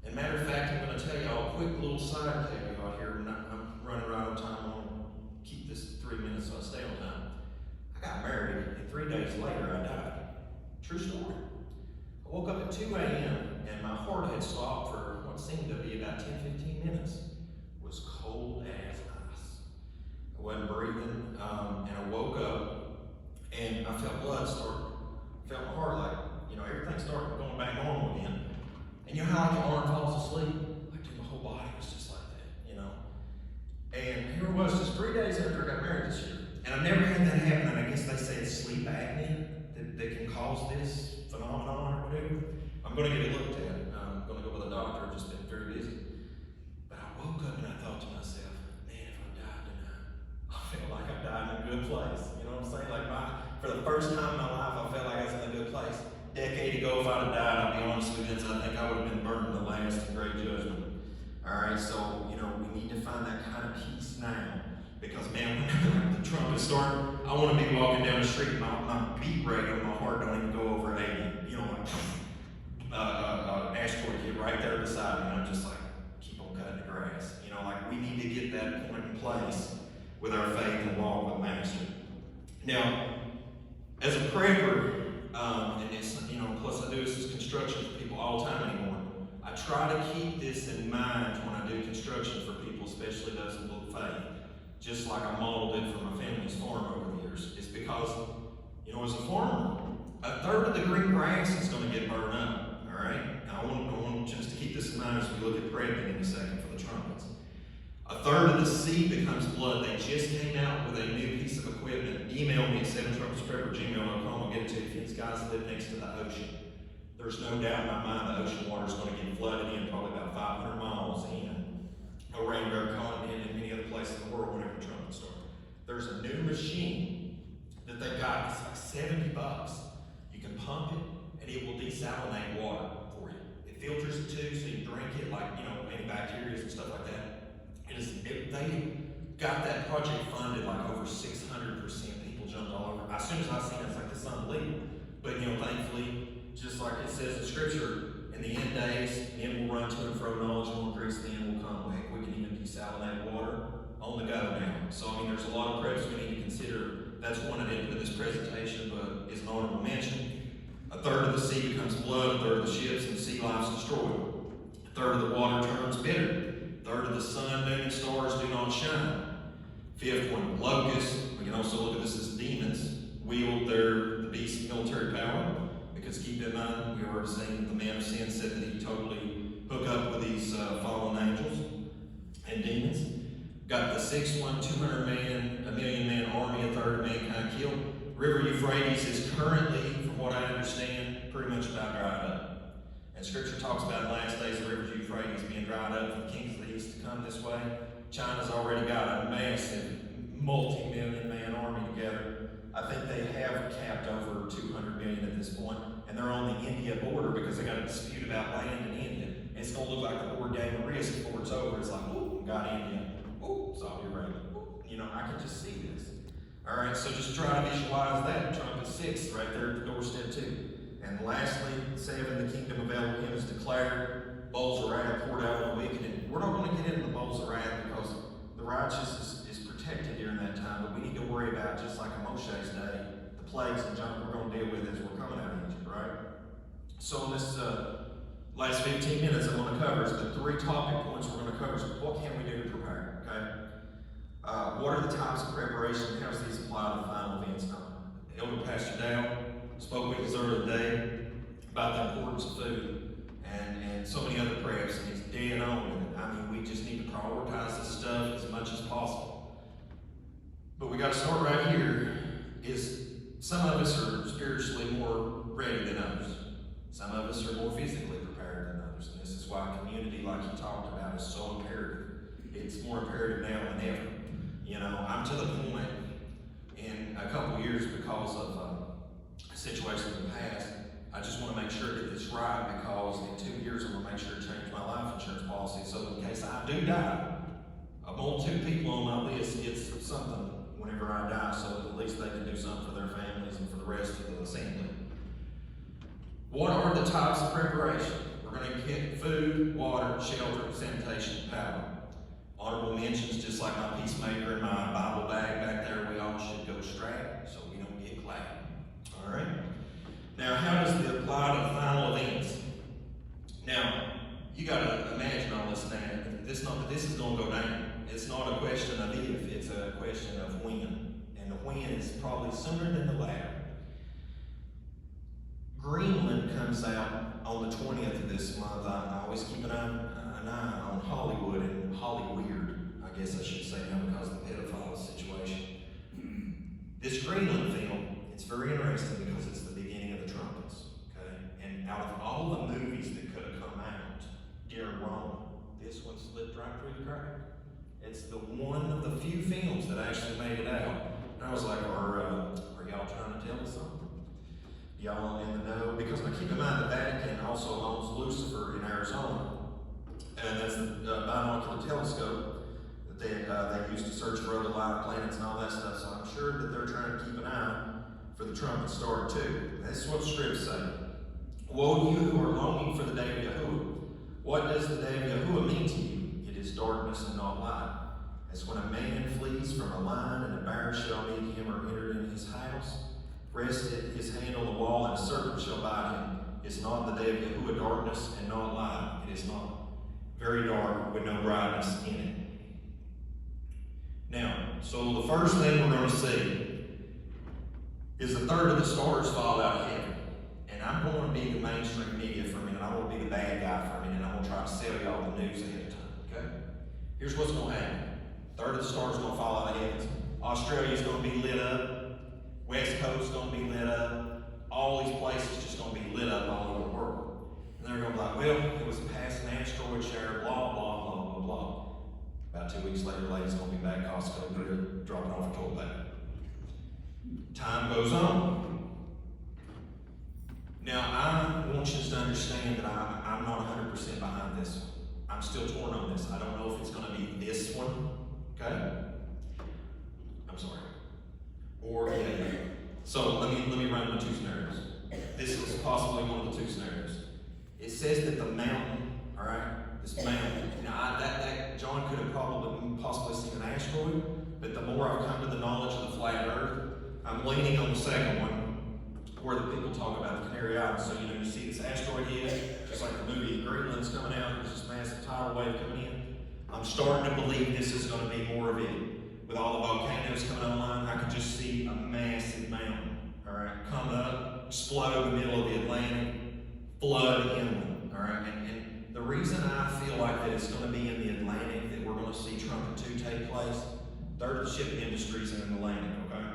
And matter of fact, I'm going to tell you all a quick little side tale out here. I'm running right on time. I'm going to keep this 3 minutes so I stay on time. I got married, and 3 days later I died. True story. I woke up at 2 a.m. and my heart had stopped for what seemed to be about 10-15 minutes. It was cold as ice. I wasn't breathing, and I woke up and I felt blood start. I felt my heart like, everything started going back normal again. And you know how like your arm falls asleep? Like my whole body was just like that, And here it was just 3 days after I got married this year. And I've never had that happen, and I guess they say it's sleep apnea that can cause this phenomenon or whatever. I'm going to get it looked at. I'm going to go with a doctor. I've just been very busy. But I woke up and I thought to myself, man, if I died tonight, I feel like I died in a good place. You know what I'm saying? Like for the first time in my life, I felt like I was in a good place. Decade ago, if I'd have died, I'll be honest with you, I think I would have been burned in the last great judgment. All right, so we need to find that kind of peace now, because man, when the trumpets start, I want to be walking down the street, my beat rate on my heart don't even go over 80. An asteroid hit right there beside me, and I'm just like, keep on cutting the grass. that point in place with our faith and walk with Master. Now, as a prepper, and it's, plus I do this as construction for people all the time anymore, I try to keep this in mind when I do construction for people, especially those in little faith, just like I modeled it for my family's farm over the years. It's because, as a farmer, a third of the green grass is going to get burned up, all right? Now, I want just to keep this in mind as we look at prepping in a second for the trumpets. A third of the seed becomes blood. They just came out with a new piece of equipment. Email me at 7trumpetsprepper@gmail.com. I'll get it to you. These guys live next to the ocean. There's no doubt in my mind the ocean water is going to get flooded in probably about 500 miles in around our continent and many other places in the world whenever the trumpets start. There's a new machine that they got. It's like $70. You can pump it and it will desalinate water for you. It filters it too, so you drink it like, any bacteria and stuff like that. They got that project funded like over 600%. People jumped all over. As soon as I seen it, it's like, this is unbelievable. But thankfully, just like it says in Scripture, in the end days, men will run to and fro, knowledge will increase, the end will come back. We can even desalinate water on the go now. So there's a lot of preps we need to consider. That's one I didn't put in this presentation, but is an honorable mention. A third of the sea becomes blood, a third of the ships and sea life is destroyed. A third of the water turns bitter. Third of the sun, moon, and stars do not shine. Fifth one, locusts. We can also look at this as demons. Wield the beast's military power. Because keep in mind, we already seen that the man of sin said that he totally hook up with these fallen angels and demons. Got the sixth one, 200 man, a million man army, a third of mankind killed. River Euphrates is currently, from what I understand, pretty much about dried up. And Scripture talks about in the last days the river Euphrates being dried up for the kings of the east to come this way. China's already got a massive multi-million man army together. I think they have capped over 200 million at this point, and they're on the India border because they got a dispute about land in India. And it's going to look like a board game of risk before it's over. It's like, oh, got India. Oh, Saudi Arabia. I can just see this. All right, so just try to visualize that. Trump is 6 right there at the doorstep too. And lastly, 7, the kingdom of Elohim is declared. Bowls of wrath poured out on the wicked. And we're not going to get into the bowls of wrath because the righteous is protected during that time. But we need to worry about, just like in Moshe's day, the plagues and junk we're going to deal with as we're coming out of Egypt, right? So in this last 15 minutes, I'm going to cover is the 3 topic points we're going to cover. So what can we do to prepare, okay? What are the types of preparation? How does these apply to the final events? Elder Pastor Dow spoke with us earlier today about the importance of food and so many other preps, and he's dead on with it. We just need to prioritize this stuff as much as possible. But we got to start right here. Is some of us are spiritually more ready than others. Some of us are more physically prepared than others, and this is why community, like he talked about, is so imperative. It's more imperative now than ever. I'm to the point in a couple years because of situations in the past. I just want to make sure that it's right because in 2 years I'm going to make sure to change my life insurance policy so in case I do die, I want 2 people on my list get something whenever I die so that at least they can do something for their families and for the rest of the assembly. What are the types of preparation? We're going to get food, water, shelter, sanitation, power. Honorable mentions, just like my peacemaker and my Bible bag back there, we all should go strapped so we don't get clapped. All right? Now, how does it apply to the final events? Now, you got to imagine all this now. This is going to go down. It's not a question of if, it's a question of when. And the when is probably sooner than the latter. Greenland comes out on the 20th of this month. I always keep an eye on Hollywood and Hollyweird, I guess I should say now because of the pedophile situation. This Greenland film, it's very interesting because it's the beginning of the Trumpets, okay? And out of all the movies that could have come out during Rome, this one slipped right through the crack. It's the one of the few films that actually made it out. And I was like, are y'all trying to tell us something? Y'all in the know? Because I keep in mind the Vatican also owns Lucifer in Arizona. And that's the binocular telescope that they use to search for other live planets and all that stuff. So I'm sure that they're trying to keep an eye for the trumpet star too. This is what the scripts say. Woe to you who are longing for the day of Yahuwah. What does the day of Yahuwah mean to you? It is darkness and not light. As when a man flees from a lion, and a bear shall meet him or enter in his house. Rested his hand on the wall, and a serpent shall bite him. Is not the day of Yahuwah darkness and not light? It is not very dark with no brightness in it. Now, so the first thing we're going to see is a third of the stars fall out of heaven. And I'm going to be the mainstream media for a minute. I'm going to be the bad guy for a minute. I'm going to try to sell y'all the news ahead of time. Okay? Here's what's going to happen. A third of the stars are going to fall out of heaven. Australia's going to be lit up. West Coast's going to be lit up. All these places just going to be lit up all over the world. And they're going to be like, well, it was a passing asteroid shower, blah, blah, blah, blah, blah. About 2 weeks later, lady's going to be back at Costco, dropping off a toilet paper. Time goes on. Now, I want you to understand that I'm not 100% behind this one. I'm still torn on this. I don't know if it's going to be this one, okay? I'm sorry. Or, yeah. So, let me run the two scenarios. This is possibly one of the two scenarios. It says that the mountain, all right, this mountain, now that John could have possibly seen an asteroid, but the more I've come to the knowledge of the flat earth, I'm leaning on the second one, where the people talk about the Canary Islands. So, you see this asteroid hit, just like the movie Greenland's coming out, there's this massive tidal wave coming in. I'm starting to believe this is going to be more of it. With all the volcanoes coming online, I can just see a massive mountain, all right, come up, explode in the middle of the Atlantic, flood inland, all right? And the reason I feel like that it's going to be in the Atlantic, that we're going to see Trumpet 2 take place, third of the shipping industry is in the Atlantic, okay?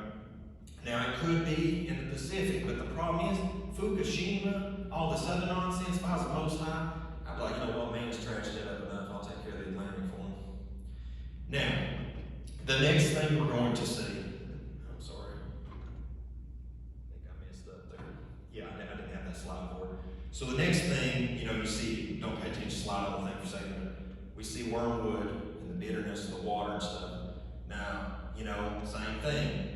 Now, it could be in the Pacific, but the problem is, Fukushima, all this other nonsense, if I was the Most High, I'd be like, you know what, man's trashed it up enough, I'll take care of the Atlantic for him. Now, the next thing we're going to see, I'm sorry, I think I messed up there. Yeah, I didn't have that slide for it. So the next thing, you see, don't pay attention to slide on the thing for a second, we see wormwood and the bitterness of the water and stuff. Now, same thing.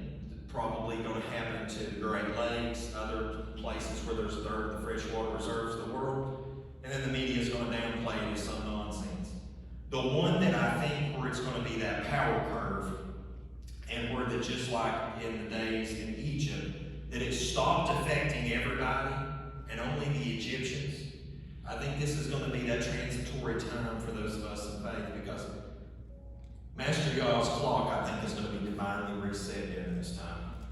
Probably going to happen to the Great Lakes, other places where there's a third of the freshwater reserves of the world, and then the media is going to downplay it as some nonsense. The one that I think where it's going to be that power curve, and where that just like in the days in Egypt, that it stopped affecting everybody and only the Egyptians, I think this is going to be that transitory time for those of us in faith, because Master Yah's clock, I think, is going to be divinely reset during this time.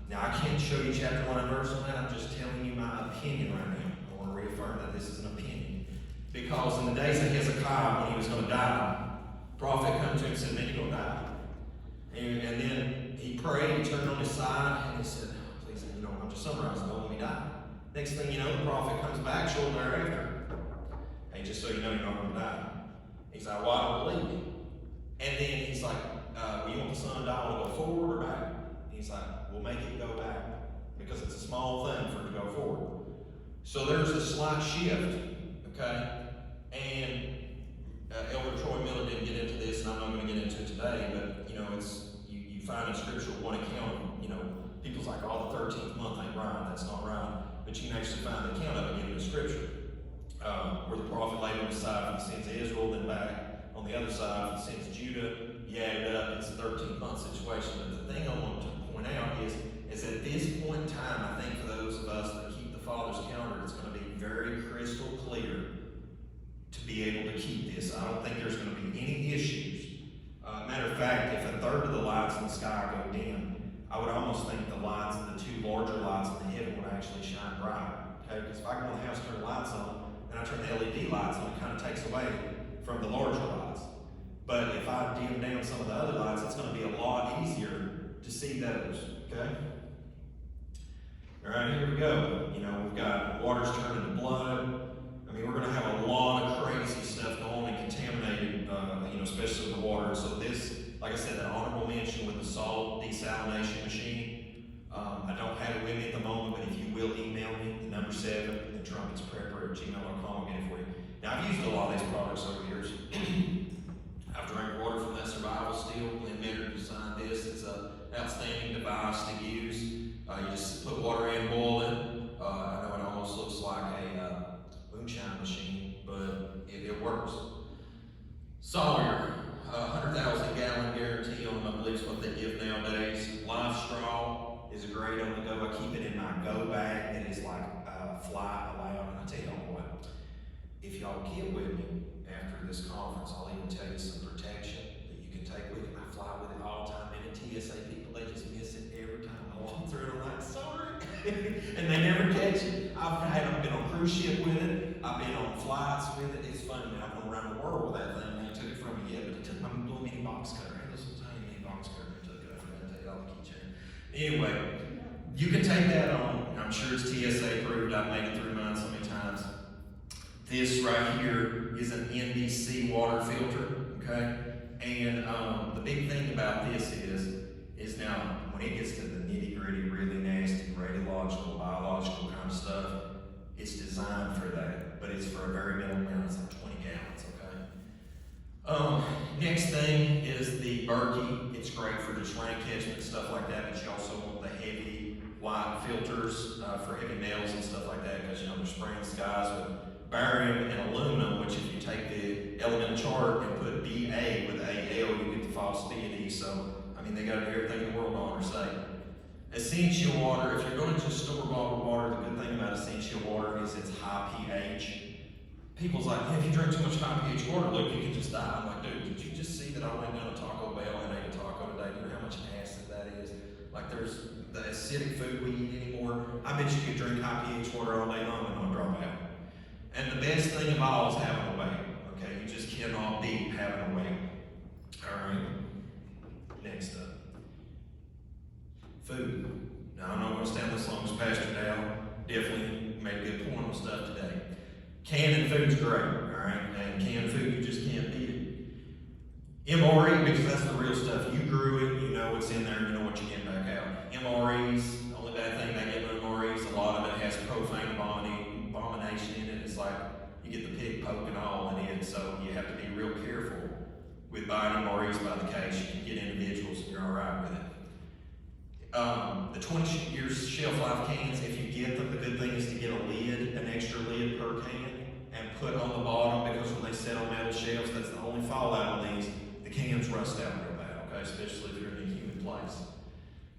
Now, I can't show you chapter 1 and verse 1. I'm just telling you my opinion right now. I want to reaffirm that this is an opinion. Because in the days of Hezekiah, when he was going to die, the prophet come to him and said, man, you're going to die. And then he prayed, he turned on his side, and he said, please, I'm just summarizing, don't let me die. Next thing you know, the prophet comes back shortly thereafter. Hey, just so you know, you're not going to die. He's like, well, I don't believe you. And then he's like, you want the sun dial to go forward or back? And he's like, we'll make it go back, because it's a small thing for it to go forward. So there's a slight shift, okay? And Elder Troy Miller didn't get into this, and I'm not going to get into it today, but, you find in Scripture one account, people's like, oh, the 13th month ain't right, that's not right. But you can actually find the account of it given in Scripture, where the prophet laid on his side for the sins of Israel, then back on the other side, for the sins of Judah, you add it up, it's a 13-month situation. But the thing I want to point out is at this point in time, I think for those of us that keep the Father's calendar, it's going to be very crystal clear to be able to keep this. I don't think there's going to be any issues. Matter of fact, if a third of the lights in the sky go dim, I would almost think the two larger lights in the heaven would actually shine bright. Okay? Because if I go in the house, turn the lights on, and I turn the LED lights on, it kind of takes away from the larger lights. But if I dim down some of the other lights, it's going to be a lot easier to see those, okay? All right, here we go. We've got water's turning to blood. We're going to have a lot of crazy stuff going on and contaminated, especially with the water. So this, like I said, that honorable mention with the salt desalination machine, I don't have it with me at the moment, but if you will email me, the number 7, the trumpetsprepper@gmail.com, I'll get it for you. Now, I've used a lot of these products over the years. I've drank water from that Survival Steel. Lynn Maynard designed this. It's an outstanding device to use. You just put water in, boil it. I know it almost looks like a moonshine machine, but it works. Sawyer, 100,000 gallon guarantee least what they give nowadays. Live straw is great on the go. I keep it in my go bag that is like fly allowed. And I tell y'all what, if y'all get with me after this conference, I'll even tell you some protection that you can take with you. I fly with it all the time. And the TSA people, they just miss it every time I walk through it. I'm like, sorry. And they never catch it. I've been on cruise ship with it. I've been on flights with it. It's funny, man. I've gone around the world with that thing. They took it from me yet, but it took my little mini box cutter. Hey, this little tiny mini box cutter. It took it. I forgot to take it off the keychain. Anyway, you can take that on. I'm sure it's TSA approved. I've made it through mine so many times. This right here is an NBC water filter, okay? And the big thing about this is now, when it gets to the nitty gritty, really nasty, radiological, biological kind of stuff, it's designed for that, but it's for a very minimal amount. It's like 20 gallons, okay? Next thing is the Berkey. It's great for just rain catchment, stuff like that, but you also want the heavy white filters for heavy metals and stuff like that, because you know they're spraying skies with barium and aluminum, which if you take the elemental chart and put BA with AL, you get the false deity. So, I mean, they got to do everything in the world to honor Satan. Essential water, if you're going to just store bottled water, the good thing about essential water is it's high pH. People's like, hey, if you drink too much high pH water, look, you can just die. I'm like, dude, did you just see that I went down to Taco Bell and ate a taco today? You know how much acid that is? Like, there's the acidic food we eat anymore. I bet you could drink high pH water all day long and not drop out. And the best thing of all is having a weight, okay? You just cannot beat having a weight. All right, next up. Food. Now, I'm not going to stand this long as Pastor Dale. Definitely made a good point on stuff today. Canned food's great, all right? And canned food, you just can't beat it. MRE, because that's the real stuff. You grew it, you know what's in there, you know what you get back out. MREs, only bad thing they get with MREs, a lot of it has profane abomination in it. It's like you get the pig poking all in it, so you have to be real careful with buying MREs by the case. You can get individuals and you're all right with it. The 20 years shelf life cans, if you get them, the good thing is to get a lid, an extra lid per can, and put on the bottom, because when they sit on metal shelves, that's the only fallout on these. The cans rust out real bad, okay, especially if you're in a humid place.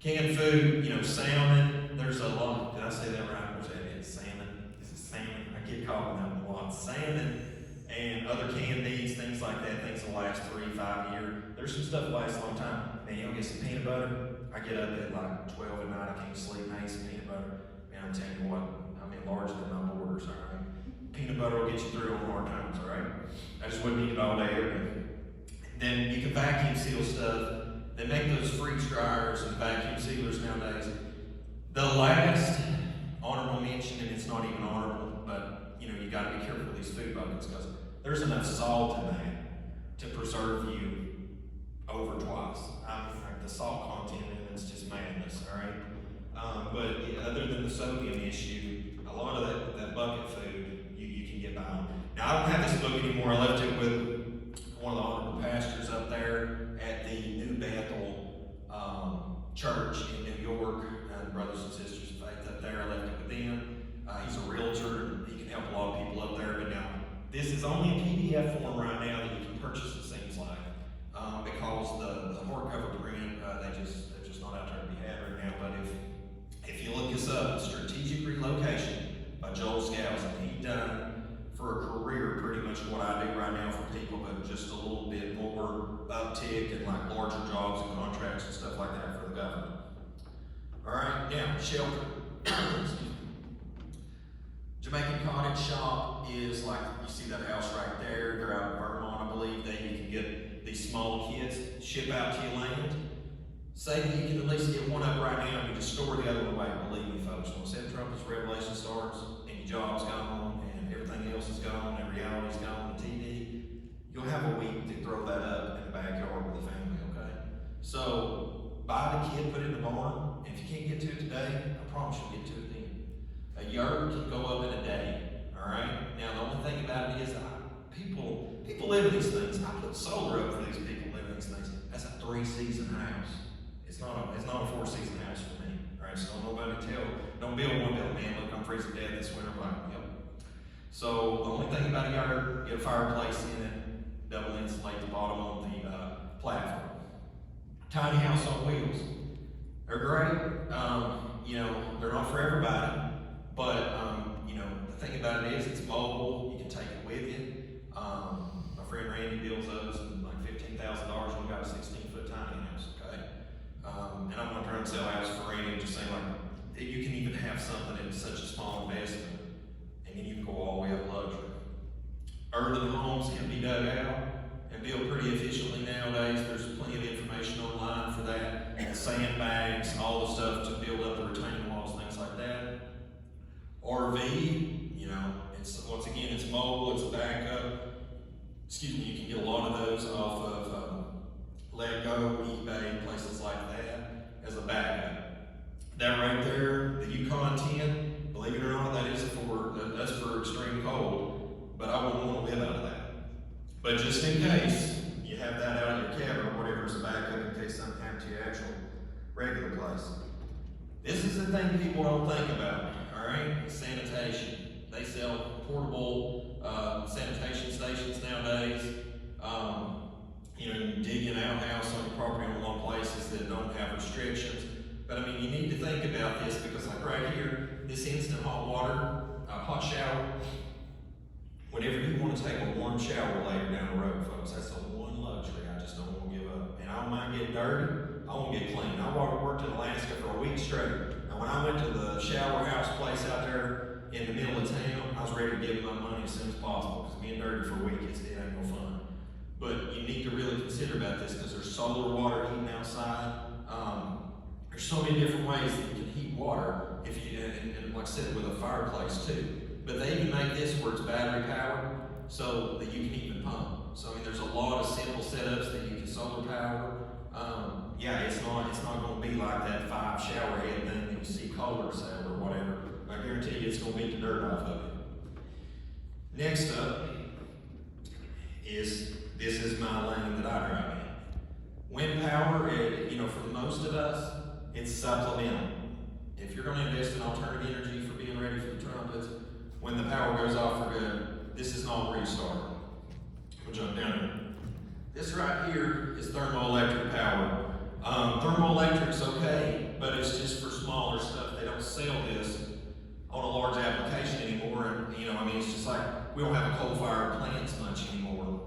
Canned food, you know, salmon, there's a lot. Did I say that right? What's that? It's salmon. Is it salmon? I get caught on that one a lot. Salmon and other canned meats, things like that, things that last 3-5 years. There's some stuff that lasts a long time. Man, you'll get some peanut butter. I get up at like 12 at night, I can't sleep, I eat some peanut butter. Man, I'm telling you what, I'm enlarged in my borders, all right? Peanut butter will get you through on hard times, all right? I just wouldn't eat it all day, every day. Then you can vacuum seal stuff. They make those freeze dryers and vacuum sealers nowadays. The last honorable mention, and it's not even honorable, but you know, you gotta be careful with these food buckets, because there's enough salt in that to preserve you over twice. I mean, like the salt content in it's just madness, all right? But yeah, other than the sodium issue, a lot of that bucket food, you can get by on. Now, I don't have this book anymore. I left it with one of the honorable pastors up there at the New Bethel Church in New York, brothers and sisters of faith up there. I left it with them. He's a realtor, and he can help a lot of people up there. But now, this is only a PDF form right now that you can purchase, it seems like, because the hardcover print, they're just not out there to be had right now. But if you look this up, Strategic Relocation by Joel Scouts, and he done for a career pretty much what I do right now for people, but just a little bit more uptick and like larger jobs and contracts and stuff like that for the government. All right, now shelter. Jamaican Cottage Shop is like, you see that house right there. They're out in Vermont, I believe. That you can get these small kits, ship out to your land. Say that you can at least get one up right now and you just store the other one away. Believe me, folks, when 7 Trumpets Revelation starts and your job's gone and everything else is gone and reality's gone, the TV, you'll have a week to throw that up in the backyard with the family, okay? So buy the kit, put it in the barn. If you can't get to it today, I promise you'll get to it then. A yard can go up in a day, all right? Now, the only thing about it is people live in these things. I put solar up for these people living in these things. That's a 3-season house. It's not a 4-season house for me, all right? So don't build one build, man. Look, I'm freezing to death this winter. I'm like, yep. So the only thing about a yard, get a fireplace in it, double insulate the bottom of the platform. tiny house on wheels. They're great. They're not for everybody, but the thing about it is it's mobile. You can take it with you. My friend Randy builds those and like $15,000. We got a 16-foot tiny house. Okay, and I'm not trying to sell houses for Randy. I'm just saying like you can even have something in such a small investment, and then you can go all the way up luxury. Earthen homes can be dug out and built pretty efficiently nowadays. There's plenty of information online for that. Sandbags, all the stuff to build up the retaining walls, things like that. RV, it's once again it's mobile, it's a backup. You can get a lot of those off of Lego, eBay, places like that as a backup. That right there, the Yukon 10, believe it or not, that's for extreme cold, but I wouldn't want to live out of that. But just in case you have that out in your cabin or whatever as a backup in case something happens to your actual regular place. This is the thing people don't think about, all right? Sanitation. They sell portable sanitation stations nowadays. You can dig an outhouse on your property on a lot of places that don't have restrictions. But you need to think about this because like right here, this instant hot water, hot shower, whenever you want to take a warm shower later down the road, folks, that's the one luxury I just don't want to give up. And I don't mind getting dirty, I want to get clean. I worked in Alaska for a week straight. And when I went to the shower house place out there in the middle of town, I was ready to give my money as soon as possible because being dirty for a week, it ain't no fun. But you need to really consider about this because there's solar water heating outside. There's so many different ways that you can heat water and like I said, with a fireplace too. But they even make this where it's battery powered so that you can even pump. So there's a lot of simple setups that you can solar power. It's not going to be like that 5 shower head thing that you see Kohler sell or whatever. I guarantee you it's going to beat the dirt off of it. Next up is, this is my lane that I drive in. Wind power, for most of us, it's supplemental. If you're going to invest in alternative energy for being ready for the trumpets, when the power goes off for good, this is not where you start. We'll jump down here. This right here is thermoelectric power. Thermoelectric's okay, but it's just for smaller stuff. They don't sell this on a large application anymore. And it's just like we don't have coal-fired plants much anymore.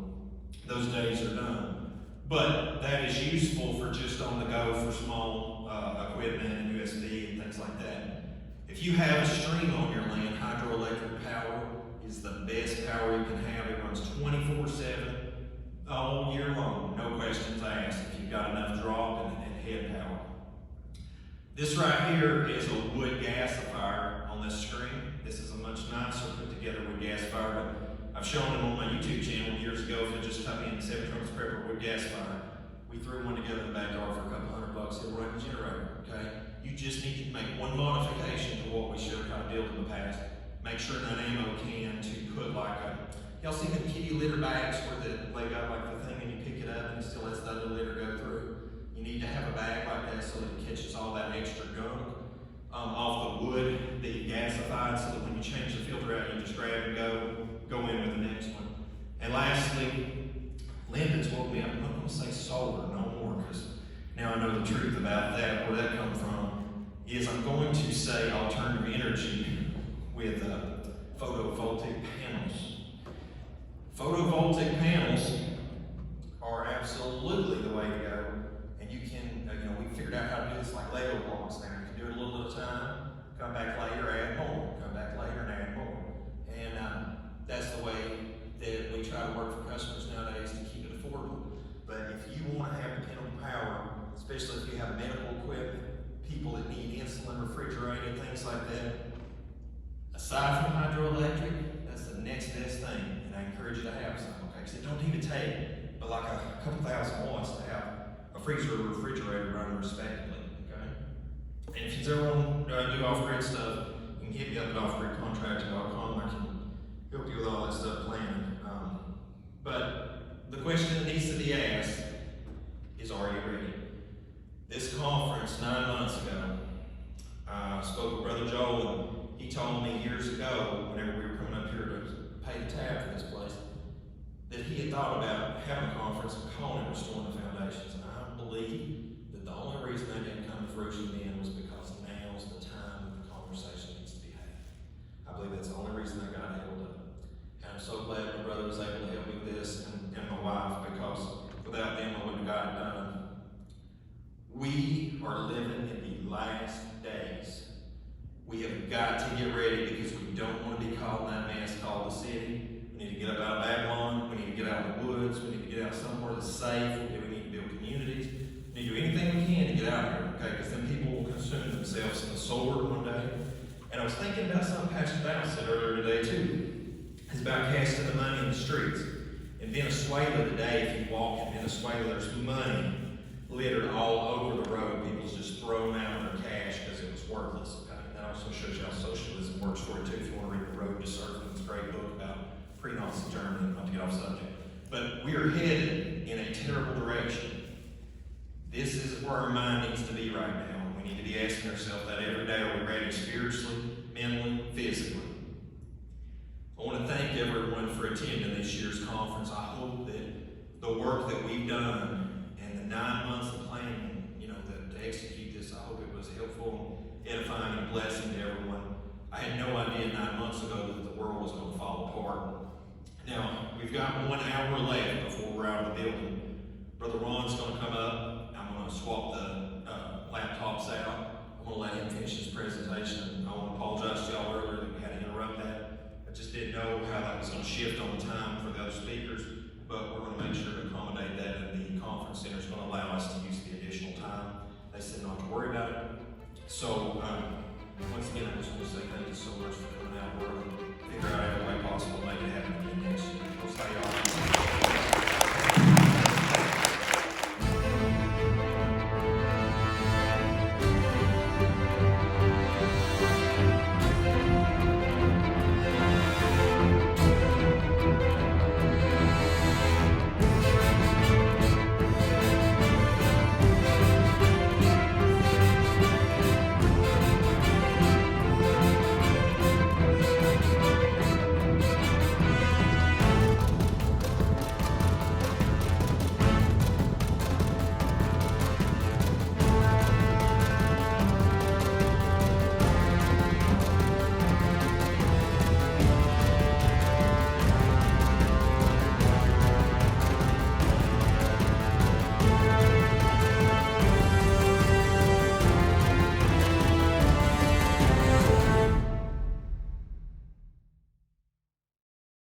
Those days are done. But that is useful for just on the go for small equipment and USB and things like that. If you have a stream on your land, hydroelectric power is the best power you can have. It runs 24/7 all year long, no questions asked if you've got enough drop and head power. This right here is a wood gasifier on this screen. This is a much nicer put together wood gasifier, but I've shown them on my YouTube channel years ago. If you just type in 7 Trumpets Prepper wood gasifier, we threw one together in the backyard for a couple $100. It'll run the generator, okay? You just need to make one modification to what we showed how to build in the past. Make sure that ammo can to put like y'all see the kitty litter bags where they got like the thing and you pick it up and it still lets the other litter go through. You need to have a bag like that so that it catches all that extra gunk off the wood that you gasified so that when you change the filter out, you just grab and go in with the next one. And lastly, Lyndon's woke me up. I'm not going to say solar no more because now I know the truth about that, where that comes from, is I'm going to say alternative energy with photovoltaic panels. Photovoltaic panels are absolutely the way to go. And you can, we figured out how to do this like Lego blocks now. You can do it a little at a time, come back later, add more, come back later and add more. And that's the way that we try to work for customers nowadays to keep it affordable. But if you want to have dependable power, especially if you have medical equipment, people that need insulin, refrigerated, things like that, aside from hydroelectric, that's the next best thing. And I encourage you to have some, okay? Because it don't even take but like a couple thousand watts to have a freezer or refrigerator running respectively, okay? And if you ever want to do off-grid stuff, you can hit me up at offgridcontracting.com. I can help you with all that stuff planning. But the question that needs to be asked is, are you ready? This conference 9 months ago, I spoke with Brother Joel, and he told me years ago, whenever we were coming up here to pay the tab for this place, that he had thought about having a conference and calling it Restoring the Foundations. And I believe that the only reason that didn't come to fruition then was because now's the time that the conversation needs to be had. I believe that's the only reason that got held up. And I'm so glad my brother was able to help me with this, and my wife, because without them I wouldn't have got it done. We are living in the last days. We have got to get ready because we don't want to be caught in that mess called the city. We need to get up out of Babylon. We need to get out in the woods. We need to get out somewhere that's safe. We need to build communities. We need to do anything we can to get out here, okay? Because then people will consume themselves in the sword one day. And I was thinking about something Pastor Val said earlier today too. It's about casting the money in the streets. In Venezuela today, if you walk in Venezuela, there's money littered all over the road. People's just throwing out their cash because it was worthless. Okay? And that also shows you how socialism works for it too. If you want to read The Road to Serfdom, it's a great book about pre-Nazi Germany, not to get off subject. But we are headed in a terrible direction. This is where our mind needs to be right now. We need to be asking ourselves that every day. Are we ready spiritually, mentally, physically? I want to thank everyone for attending this year's conference. I hope that the work that we've done and the 9 months of planning, to execute this, I hope it was helpful, edifying, and blessing to everyone. I had no idea 9 months ago that the world was going to fall apart. Now, we've got 1 hour left before we're out of the building. Brother Ron's going to come up. I'm going to swap the laptops out. I'm going to let him finish his presentation. I want to apologize to y'all earlier that we had to interrupt that. I just didn't know how that was going to shift on the time for the other speakers, but we're going to make sure to accommodate that, and the conference center is going to allow us to use the additional time. They said not to worry about it. So, once again, I just want to say thank you so much for coming out. We're going to figure out every way possible to make it happen again next year. We'll stay on.